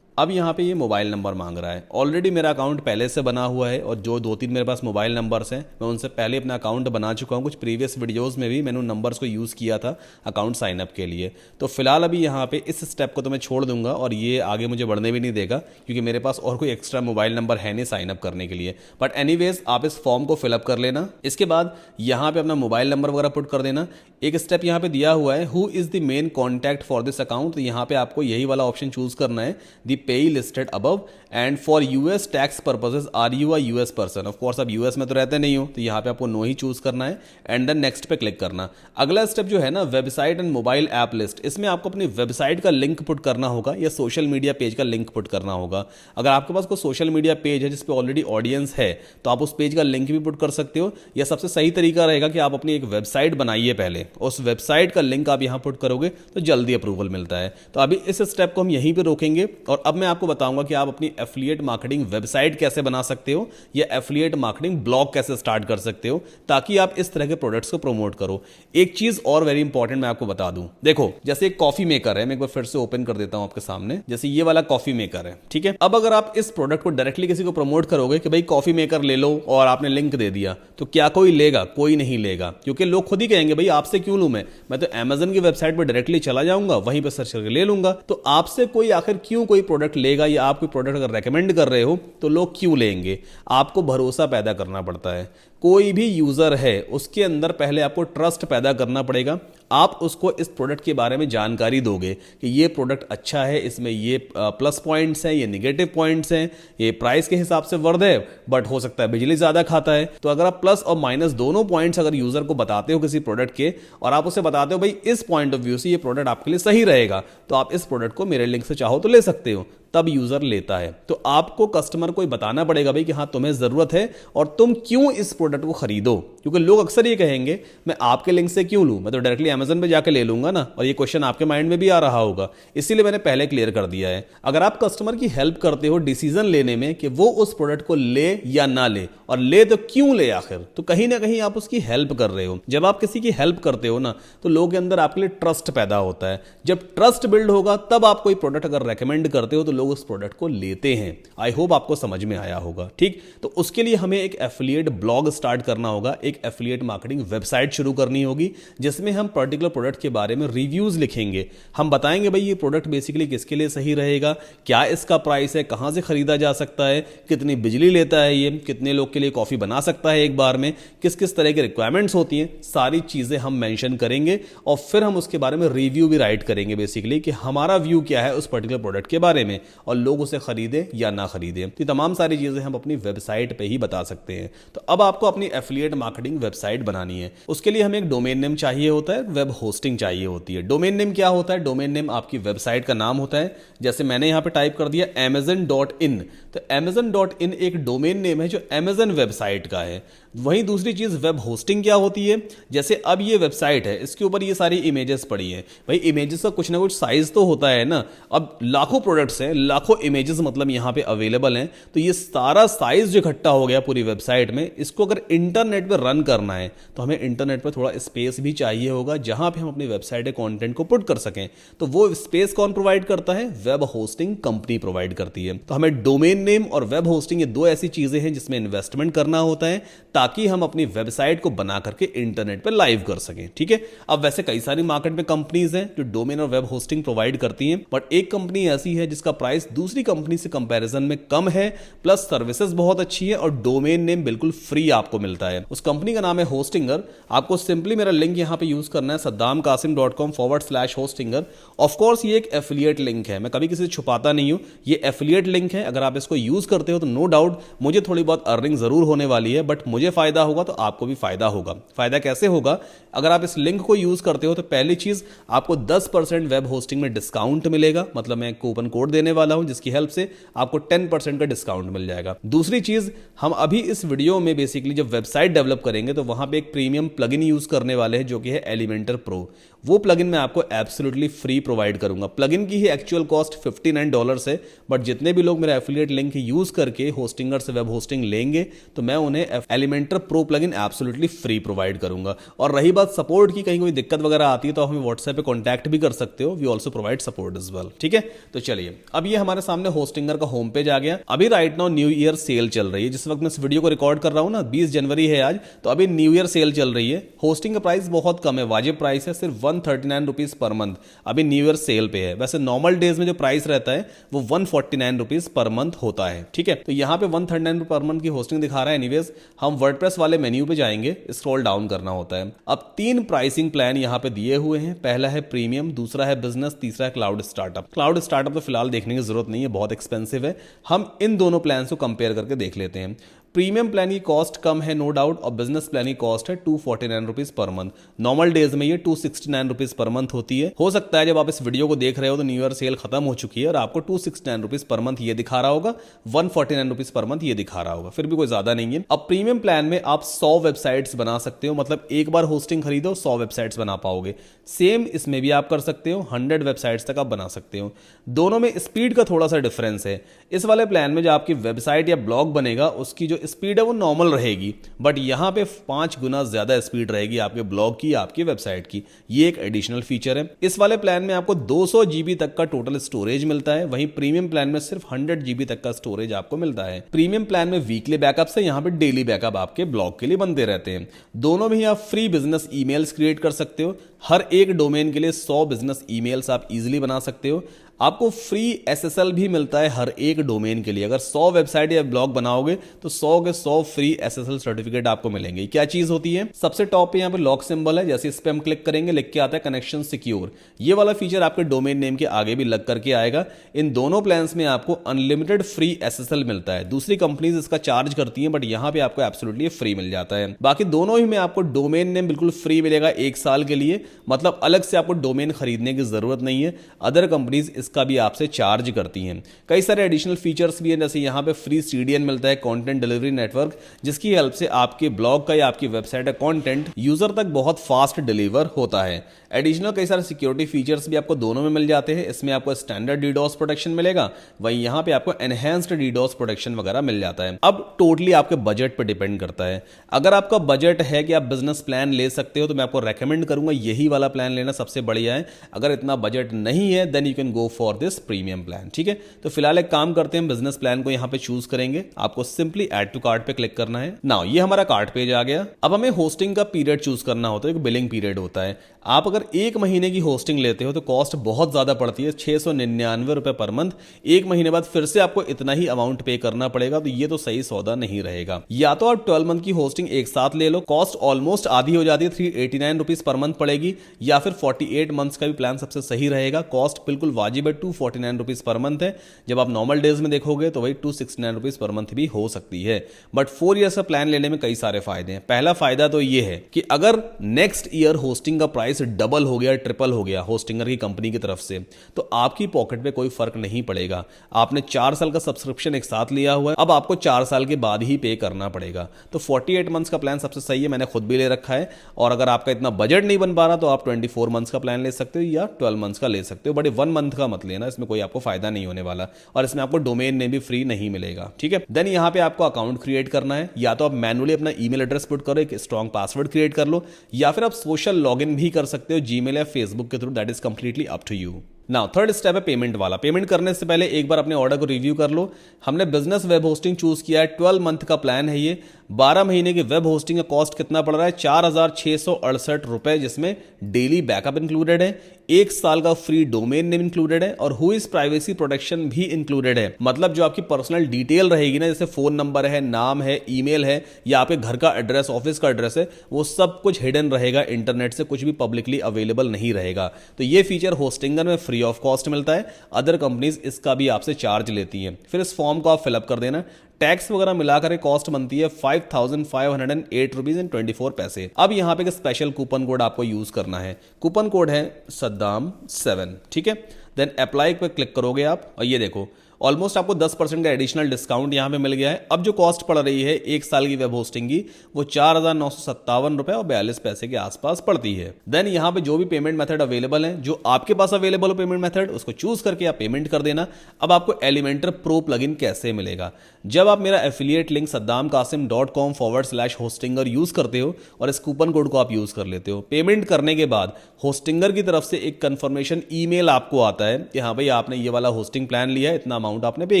अब यहाँ पे ये मोबाइल नंबर मांग रहा है। ऑलरेडी मेरा अकाउंट पहले से बना हुआ है और जो 2-3 मेरे पास मोबाइल नंबर्स हैं मैं उनसे पहले अपना अकाउंट बना चुका हूँ। कुछ प्रीवियस वीडियोस में भी मैंने उन नंबर्स को यूज़ किया था अकाउंट साइनअप के लिए। तो फिलहाल अभी यहाँ पे इस स्टेप को तो मैं छोड़ दूंगा और ये आगे मुझे बढ़ने भी नहीं देगा क्योंकि मेरे पास और कोई एक्स्ट्रा मोबाइल नंबर है नहीं साइनअप करने के लिए। बट एनीवेज आप इस फॉर्म को फिलअप कर लेना। इसके बाद यहाँ पे अपना मोबाइल नंबर वगैरह पुट कर देना। एक स्टेप यहाँ पे दिया हुआ है who is the main contact for this account. तो यहाँ पे आपको यही वाला ऑप्शन चूज करना है, the payee listed above and for US tax purposes are you a US person. Of course आप यूएस में तो रहते नहीं हो तो यहाँ पे आपको नो ही चूज करना है एंड देन नेक्स्ट पे क्लिक करना। अगला स्टेप जो है ना website and mobile app list, इसमें आपको अपनी वेबसाइट का लिंक पुट करना होगा या सोशल मीडिया पेज का लिंक पुट करना होगा। अगर आपके पास कोई सोशल मीडिया पेज है जिसपे ऑलरेडी ऑडियंस है तो आप उस पेज का लिंक भी पुट कर सकते हो, या सबसे सही तरीका रहेगा कि आप अपनी एक वेबसाइट बनाइए पहले, उस वेबसाइट का लिंक आप यहाँ पुट करोगे तो जल्दी अप्रूवल मिलता है। तो अभी इस स्टेप को हम यहीं पे रोकेंगे और अब मैं आपको बताऊंगा कि आप अपनी एफिलिएट मार्केटिंग वेबसाइट कैसे बना सकते हो या एफिलिएट मार्केटिंग ब्लॉग कैसे स्टार्ट कर सकते हो ताकि आप इस तरह के प्रोडक्ट्स को प्रमोट करो। एक चीज और वेरी इंपॉर्टेंट मैं आपको बता दूं, देखो जैसे एक कॉफी मेकर है, मैं एक बार फिर से ओपन कर देता हूं आपके सामने, जैसे ये वाला कॉफी मेकर है, ठीक है। अब अगर आप इस प्रोडक्ट को डायरेक्टली किसी को प्रमोट करोगे कि भाई कॉफी मेकर ले लो और आपने लिंक दे दिया, तो क्या कोई लेगा? कोई नहीं लेगा, क्योंकि लोग खुद ही कहेंगे भाई आपसे क्यों लूं, मैं तो अमेजन की वेबसाइट पर डायरेक्टली चला जाऊंगा, वहीं पर सर्च करके ले लूंगा। तो आपसे कोई आखिर क्यों कोई प्रोडक्ट लेगा, या आप कोई प्रोडक्ट अगर रेकमेंड कर रहे हो तो लोग क्यों लेंगे? आपको भरोसा पैदा करना पड़ता है। कोई भी यूजर है उसके अंदर पहले आपको ट्रस्ट पैदा करना पड़ेगा। आप उसको इस प्रोडक्ट के बारे में जानकारी दोगे कि ये प्रोडक्ट अच्छा है, इसमें ये प्लस पॉइंट्स हैं, ये निगेटिव पॉइंट्स हैं, ये प्राइस के हिसाब से वर्थ है बट हो सकता है बिजली ज्यादा खाता है। तो अगर आप प्लस और माइनस दोनों पॉइंट्स अगर यूजर को बताते हो किसी प्रोडक्ट के और आप उसे बताते हो भाई इस पॉइंट ऑफ व्यू से ये प्रोडक्ट आपके लिए सही रहेगा, तो आप इस प्रोडक्ट को मेरे लिंक से चाहो तो ले सकते हो, तब यूजर लेता है। तो आपको कस्टमर को बताना पड़ेगा भाई कि हाँ तुम्हें जरूरत है और तुम क्यों इस प्रोडक्ट को खरीदो, क्योंकि लोग अक्सर ये कहेंगे मैं आपके लिंक से क्यों लूं, मैं तो डायरेक्टली अमेजन पे जाके ले लूंगा ना। और ये क्वेश्चन आपके माइंड में भी आ रहा होगा, इसीलिए मैंने पहले क्लियर कर दिया है। अगर आप कस्टमर की हेल्प करते हो डिसीजन लेने में कि वो उस प्रोडक्ट को ले या ना ले, और ले तो क्यों ले आखिर, तो कहीं ना कहीं आप उसकी हेल्प कर रहे हो। जब आप किसी की हेल्प करते हो ना तो लोगों के अंदर आपके लिए ट्रस्ट पैदा होता है। जब ट्रस्ट बिल्ड होगा तब आप कोई प्रोडक्ट अगर रेकमेंड करते हो तो लोग उस प्रोडक्ट को लेते हैं। आई होप आपको समझ में आया होगा, ठीक। तो उसके लिए हमें एक एफिलिएट ब्लॉग स्टार्ट करना होगा, एक एफिलिएट मार्केटिंग वेबसाइट शुरू करनी होगी जिसमें हम पर्टिकुलर प्रोडक्ट के बारे में रिव्यूज लिखेंगे। हम बताएंगे भाई ये प्रोडक्ट बेसिकली किसके लिए सही रहेगा, क्या इसका प्राइस है, कहां से खरीदा जा सकता है, कितनी बिजली लेता है, ये कितने लोग के लिए कॉफी बना सकता है एक बार में, किस किस तरह की रिक्वायरमेंट्स होती हैं, सारी चीजें हम मेंशन करेंगे और फिर हम उसके बारे में रिव्यू भी राइट करेंगे बेसिकली कि हमारा व्यू क्या है उस पर्टिकुलर प्रोडक्ट के बारे में और लोग उसे खरीदे या ना खरीदे। तो तमाम सारी चीजें हम अपनी वेबसाइट पे ही बता सकते हैं। तो अब आपको अपनी एफिलिएट मार्केटिंग वेबसाइट बनानी है। उसके लिए हमें एक डोमेन नेम चाहिए होता है, वेब होस्टिंग चाहिए होती है। डोमेन नेम क्या होता है? डोमेन नेम आपकी वेबसाइट का नाम होता है। जैसे मैंने यहां पे टाइप कर दिया amazon.in, तो amazon.in एक डोमेन नेम है जो अमेजन वेबसाइट का है। वहीं दूसरी चीज वेब होस्टिंग क्या होती है, जैसे अब ये वेबसाइट है, इसके ऊपर ये सारी इमेजेस पड़ी हैं। भाई इमेजेस का कुछ ना कुछ साइज तो होता है ना। अब लाखों प्रोडक्ट्स हैं, लाखों इमेजेस मतलब यहाँ पे अवेलेबल हैं, तो ये सारा साइज जो इकट्ठा हो गया पूरी वेबसाइट में, इसको अगर इंटरनेट पे रन करना है तो हमें इंटरनेट पे थोड़ा स्पेस भी चाहिए होगा जहां पे हम अपनी वेबसाइट के कंटेंट को पुट कर सकें। तो वो स्पेस कौन प्रोवाइड करता है? वेब होस्टिंग कंपनी प्रोवाइड करती है। तो हमें डोमेन नेम और वेब होस्टिंग ये दो ऐसी चीजें हैं जिसमें इन्वेस्टमेंट करना होता है ताकि हम अपनी वेबसाइट को बना करके इंटरनेट पे लाइव कर सकें, ठीक है। अब वैसे कई सारी मार्केट में कंपनीज हैं जो डोमेन और वेब होस्टिंग प्रोवाइड करती हैं, बट एक कंपनी ऐसी है जिसका प्राइस दूसरी कंपनी से कंपैरिजन में कम है, प्लस सर्विसेज बहुत अच्छी है और डोमेन नेम बिल्कुल फ्री आपको मिलता है। उस कंपनी का नाम है होस्टिंगर। आपको सिंपली मेरा लिंक यहां पे यूज करना है saddamkasim.com/hostinger। ऑफ कोर्स ये एक एफिलिएट लिंक है, मैं कभी किसी से छुपाता नहीं हूं, ये एफिलिएट लिंक है। अगर आप इसको यूज करते हो तो नो डाउट मुझे थोड़ी बहुत अर्निंग जरूर होने वाली है, बट मुझे फायदा होगा तो आपको भी फायदा होगा। फायदा कैसे होगा? अगर आप इस लिंक को यूज करते हो तो पहली चीज आपको 10% वेब होस्टिंग में डिस्काउंट मिलेगा, मतलब मैं कूपन कोड देने वाला हूं, जिसकी हेल्प से आपको 10% का डिस्काउंट मिल जाएगा। दूसरी चीज, हम अभी इस वीडियो में बेसिकली जब वेबसाइट डेवलप करेंगे तो वहां पे एक प्रीमियम प्लगइन यूज करने वाले हैं जो कि है एलिमेंटर प्रो। वो प्लगइन मैं आपको एब्सोल्युटली फ्री प्रोवाइड करूंगा। प्लगइन की ही एक्चुअल कॉस्ट $59 है, बट जितने भी लोग मेरा एफिलिएट लिंक यूज करके होस्टिंगर से वेब होस्टिंग लेंगे तो मैं उन्हें Elementor pro plugin absolutely free provide करूंगा। और रही बात सपोर्ट की, कहीं कोई दिक्कत वगैरह आती है तो आप हमें व्हाट्सएप पे कॉन्टैक्ट भी कर सकते हो। We also provide support as well. ठीक है, तो चलिए अब ये हमारे सामने होस्टिंगर का होम पेज आ गया। अभी right now new year cell चल रही है। जिस वक्त मैं इस वीडियो को रिकॉर्ड कर रहा हूं ना, 20 जनवरी है आज, तो अभी न्यू ईयर सेल चल रही है। होस्टिंग का प्राइस बहुत कम है, वाजिब प्राइस है, सिर्फ 139 रुपीज पर मंथ। अभी न्यू ईयर सेल पे है। वैसे नॉर्मल डेज में जो प्राइस रहता है वो 149 रुपीज पर मंथ होता है। ठीक है, तो यहां पे 139 पर मंथ की होस्टिंग दिखा रहा है। एनीवेज हम वर्डप्रेस वाले मेन्यू पे जाएंगे, स्क्रॉल डाउन करना होता है। अब 3 प्राइसिंग प्लान यहां पे दिए हुए हैं। पहला है प्रीमियम, दूसरा है बिजनेस, तीसरा है क्लाउड स्टार्टअप। क्लाउड स्टार्टअप तो फिलहाल देखने की जरूरत नहीं है, बहुत एक्सपेंसिव है। हम इन दोनों प्लान को कंपेयर करके देख लेते हैं। प्रीमियम प्लान की कॉस्ट कम है नो डाउट, और बिजनेस प्लान की कॉस्ट है 249 rupees per month. Normal days में ये 269 रुपीज पर मंथ होती है। हो सकता है जब आप इस वीडियो को देख रहे हो तो न्यू ईयर सेल खत्म हो चुकी है और आपको 269 रुपीज पर मंथ ये दिखा रहा होगा, 149 रुपीज पर मंथ ये दिखा रहा होगा, फिर भी कोई ज्यादा नहीं है। अब प्रीमियम प्लान में आप 100 वेबसाइट्स बना सकते हो, मतलब एक बार होस्टिंग खरीदो 100 वेबसाइट्स बना पाओगे। सेम इसमें भी आप कर सकते हो, 100 वेबसाइट्स तक आप बना सकते हो। दोनों में स्पीड का थोड़ा सा डिफरेंस है। इस वाले प्लान में जो आपकी वेबसाइट या ब्लॉग बनेगा उसकी जो स्पीड है वो नॉर्मल रहेगी, बट यहां पे 5 गुना ज्यादा स्पीड रहेगी आपके ब्लॉग की, आपकी वेबसाइट की। ये एक एडिशनल फीचर है। इस वाले प्लान में आपको 200 जीबी तक का टोटल स्टोरेज मिलता है, वहीं प्रीमियम प्लान में सिर्फ 100 जीबी तक का स्टोरेज आपको मिलता है। प्रीमियम प्लान में वीकली बैकअप से यहां पे डेली बैकअप आपके ब्लॉग के लिए बनते रहते हैं। दोनों में ही आप फ्री बिजनेस ईमेल्स क्रिएट कर सकते हो। हर एक डोमेन के लिए 100 बिजनेस ईमेल्स आप इजीली बना सकते हो। आपको फ्री एसएसएल भी मिलता है हर एक डोमेन के लिए। अगर 100 वेबसाइट या ब्लॉग बनाओगे तो 100 के 100 फ्री एसएसएल सर्टिफिकेट आपको मिलेंगे। क्या चीज होती है? सबसे टॉप पे यहाँ पे लॉक सिंबल है, जैसे इस पे हम क्लिक करेंगे लिख के आता है कनेक्शन सिक्योर। ये वाला फीचर आपके डोमेन नेम के आगे भी लग करके आएगा। इन दोनों प्लान्स में आपको अनलिमिटेड फ्री एसएसएल मिलता है। दूसरी कंपनीज इसका चार्ज करती हैं, बट यहां पे आपको एब्सोल्युटली फ्री मिल जाता है। बाकी दोनों ही में आपको डोमेन नेम बिल्कुल फ्री मिलेगा 1 साल के लिए, मतलब अलग से आपको डोमेन खरीदने की जरूरत नहीं है। अदर कंपनीज इसका भी आपसे चार्ज करती हैं। कई सारे एडिशनल फीचर्स भी हैं, जैसे यहां पे फ्री सीडीएन मिलता है, कंटेंट डिलीवरी नेटवर्क, जिसकी हेल्प से आपके ब्लॉग का या आपकी वेबसाइट का कंटेंट यूजर तक बहुत फास्ट डिलीवर होता है। एडिशनल कई सारे सिक्योरिटी फीचर्स भी आपको दोनों में मिल जाते हैं। इसमें आपको स्टैंडर्ड डीडॉस प्रोटेक्शन मिलेगा, वहीं यहां पे आपको एनहेंस्ड डीडॉस प्रोटेक्शन वगैरह मिल जाता है। अब टोटली आपके बजट पे डिपेंड करता है। अगर आपका बजट है कि आप बिजनेस प्लान ले सकते हो तो मैं आपको रेकमेंड करूंगा यही वाला प्लान लेना सबसे बढ़िया है। अगर इतना बजट नहीं है then you can go for this premium plan. ठीक है, तो फिलहाल एक काम करते हैं, बिजनेस प्लान को यहां पे चूज करेंगे। आपको सिंपली ऐड टू कार्ट पे क्लिक करना है। नाउ ये हमारा कार्ट पेज आ गया। अब हमें होस्टिंग का पीरियड चूज करना होता है, एक बिलिंग पीरियड होता है। आप अगर 1 महीने की होस्टिंग लेते हो तो कॉस्ट बहुत ज्यादा पड़ती है, 699 रुपए पर मंथ। 1 महीने बाद फिर से आपको इतना ही अमाउंट पे करना पड़ेगा, तो ये तो सही सौदा नहीं रहेगा। या तो आप 12 मंथ की होस्टिंग एक साथ ले लो, कॉस्ट ऑलमोस्ट आधी हो जाती है, 389 रुपीज पर मंथ पड़ेगी। या फिर 48 मंथ्स का भी प्लान सबसे सही रहेगा, कॉस्ट बिल्कुल वाजिब है, 249 रुपीज पर मंथ है। जब आप नॉर्मल डेज में देखोगे तो वही 269 रुपीज पर मंथ भी हो सकती है। बट 4 ईयर्स का प्लान लेने में कई सारे फायदे हैं। पहला फायदा तो ये है कि अगर नेक्स्ट ईयर होस्टिंग का प्राइस डबल हो गया, ट्रिपल हो गया होस्टिंगर की कंपनी की तरफ से, तो आपकी पॉकेट पे कोई फर्क नहीं पड़ेगा। आपने 4 साल का सब्सक्रिप्शन एक साथ लिया हुआ है, अब आपको 4 साल के बाद ही पे करना पड़ेगा। तो 48 मंथ्स का प्लान सबसे सही है, मैंने खुद भी ले रखा है। और अगर आपका इतना बजट नहीं बन पा रहा तो आप 24 मंथ्स का प्लान ले सकते हो या 12 मंथ्स का ले सकते हो, बट 1 मंथ का मत लेना, इसमें कोई आपको फायदा नहीं होने वाला। और इसमें आपको डोमेन नेम भी फ्री नहीं मिलेगा। ठीक है, देन यहां पे आपको अकाउंट क्रिएट करना है। या तो आप मैनुअली अपना ईमेल एड्रेस पुट करो, एक स्ट्रॉन्ग पासवर्ड क्रिएट कर लो, या फिर आप सोशल लॉगिन भी कर सकते हो जीमेल या फेसबुक के through, that is completely up to you. Now third step है पेमेंट वाला। पेमेंट करने से पहले एक बार अपने ऑर्डर को रिव्यू कर लो। हमने बिजनेस वेब होस्टिंग चूज किया है, 12 मंथ का प्लान है ये। 12 महीने की वेब होस्टिंग का कॉस्ट कितना पड़ रहा है? 4668 रुपए, जिसमें डेली बैकअप इंक्लूडेड है, 1 साल का फ्री डोमेन नेम इंक्लूडेड है, और हुईज प्राइवेसी प्रोटेक्शन भी इंक्लूडेड है। मतलब जो आपकी पर्सनल डिटेल रहेगी ना, जैसे फोन नंबर है, नाम है, ईमेल है, या आपके घर का एड्रेस, ऑफिस का एड्रेस है, वो सब कुछ हिडन रहेगा इंटरनेट से, कुछ भी पब्लिकली अवेलेबल नहीं रहेगा। तो ये फीचर होस्टिंगर में फ्री फ्री ऑफ कॉस्ट मिलता है, अदर कंपनीज इसका भी आपसे चार्ज लेती हैं। फिर इस फॉर्म को आप फिलअप कर देना, टैक्स वगैरह मिलाकर कॉस्ट बनती है 5508 रुपीज एंड 24 पैसे। अब यहाँ पे एक स्पेशल कूपन कोड आपको यूज करना है, कूपन कोड है सद्दाम7, ठीक है। देन अप्लाई पे क्लिक करोगे आप और ये देखो ऑलमोस्ट आपको 10% का एडिशनल डिस्काउंट यहाँ पे मिल गया है। अब जो कॉस्ट पड़ रही है एक साल की वेब होस्टिंग की वो 4,957 रुपए और 42 पैसे के आसपास पड़ती है। देन यहाँ पे जो भी पेमेंट मेथड अवेलेबल है, जो आपके पास अवेलेबल हो पेमेंट मेथड, उसको चूज करके आप पेमेंट कर देना। अब आपको एलिमेंटर प्रो प्लगइन कैसे मिलेगा, जब आप मेरा एफिलिएट लिंक saddamkasim.com/hostinger यूज करते हो और इस कूपन कोड को आप यूज कर लेते हो, पेमेंट करने के बाद होस्टिंगर की तरफ से एक कंफर्मेशन ईमेल आपको आता है कि हाँ भाई आपने ये वाला होस्टिंग प्लान लिया है, इतना अमाउंट आपने पे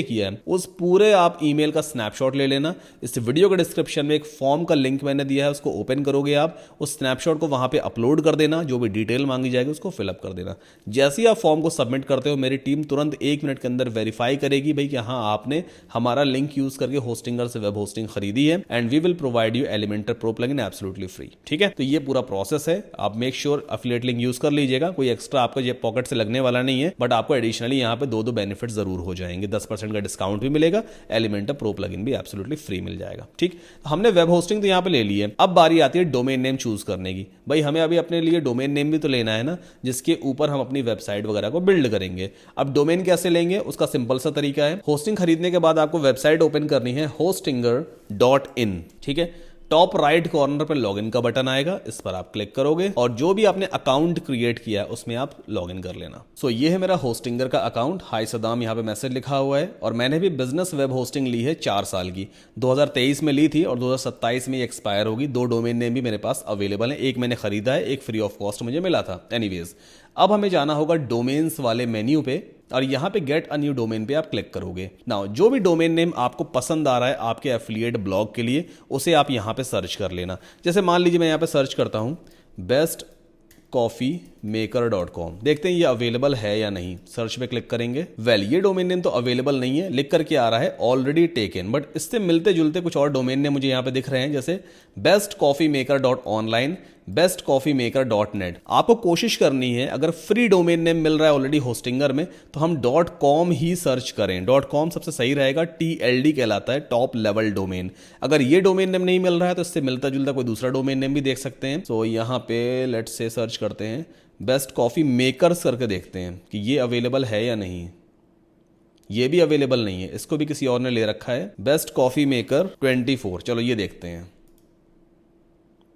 किया है। उस पूरे आप ईमेल का स्नैपशॉट ले लेना। इस वीडियो के डिस्क्रिप्शन में एक फॉर्म का लिंक मैंने दिया है, उसको ओपन करोगे आप, उस स्नैपशॉट को वहां पे अपलोड कर देना, जो भी डिटेल मांगी जाएगी उसको फिलअप कर देना। जैसे ही आप फॉर्म को सबमिट करते हो मेरी टीम तुरंत 1 मिनट के अंदर वेरीफाई करेगी भाई कि हाँ आपने हमारा लिंक यूज करके होस्टिंगर से वेब होस्टिंग खरीदी है, and we will provide you Elementor pro plugin absolutely free, ठीक है। तो ये पूरा प्रोसेस है, आप make sure affiliate link use कर लीजिएगा, कोई एक्स्ट्रा आपका जेब पॉकेट से लगने वाला नहीं है, बट आपको एडिशनली यहाँ पे दो बेनिफिट जरूर हो जाएंगे। 10% का डिस्काउंट भी मिलेगा, एलिमेंटर प्रो प्लगइन भी एब्सोल्युटली फ्री मिल जाएगा, ठीक। हमने वेब होस्टिंग तो यहाँ पे ले ली है, अब बारी आती है डोमेन नेम चूज करने की। भाई हमें अभी अपने लिए डोमेन नेम भी तो लेना है ना, जिसके ऊपर हम अपनी वेबसाइट वगैरह को बिल्ड करेंगे। अब डोमेन कैसे लेंगे, उसका सिंपल सा तरीका है, होस्टिंग खरीदने के बाद आपको वेबसाइट ओपन करनी है hostinger.in, ठीक है। टॉप राइट कॉर्नर पर लॉगिन का बटन आएगा, इस पर आप क्लिक करोगे और जो भी आपने अकाउंट क्रिएट किया है उसमें आप लॉगिन कर लेना। सो ये है मेरा होस्टिंगर का अकाउंट, हाय सदाम यहाँ पे मैसेज लिखा हुआ है, और मैंने भी बिजनेस वेब होस्टिंग ली है 4 साल की, 2023 में ली थी और 2027 में एक्सपायर होगी। 2 डोमेन नेम भी मेरे पास अवेलेबल है, एक मैंने खरीदा है, एक फ्री ऑफ कॉस्ट मुझे मिला था। एनीवेज अब हमें जाना होगा डोमेन्स वाले मेन्यू पे और यहाँ पे गेट अ न्यू डोमेन पे आप क्लिक करोगे। नाउ जो भी डोमेन नेम आपको पसंद आ रहा है आपके एफिलिएट ब्लॉग के लिए, उसे आप यहाँ पे सर्च कर लेना। जैसे मान लीजिए मैं यहाँ पे सर्च करता हूँ bestcoffeemaker.com, देखते हैं ये अवेलेबल है या नहीं। सर्च पे क्लिक करेंगे, वेल ये डोमेन नेम तो अवेलेबल नहीं है, लिख करके आ रहा है ऑलरेडी टेकन, बट इससे मिलते जुलते कुछ और डोमेन नेम मुझे यहाँ पे दिख रहे हैं, जैसे bestcoffeemaker.online, bestcoffeemaker.net। आपको कोशिश करनी है, अगर फ्री डोमेन नेम मिल रहा है ऑलरेडी होस्टिंगर में तो हम .com ही सर्च करें। .com सबसे सही रहेगा, TLD कहलाता है, टॉप लेवल डोमेन। अगर ये डोमेन नेम नहीं मिल रहा है तो इससे मिलता जुलता कोई दूसरा डोमेन नेम भी देख सकते हैं। तो यहाँ पे लेट्स से सर्च करते हैं बेस्ट कॉफी मेकर्स करके, देखते हैं कि ये अवेलेबल है या नहीं। ये भी अवेलेबल नहीं है, इसको भी किसी और ने ले रखा है, बेस्ट कॉफी मेकर 24। चलो ये देखते हैं,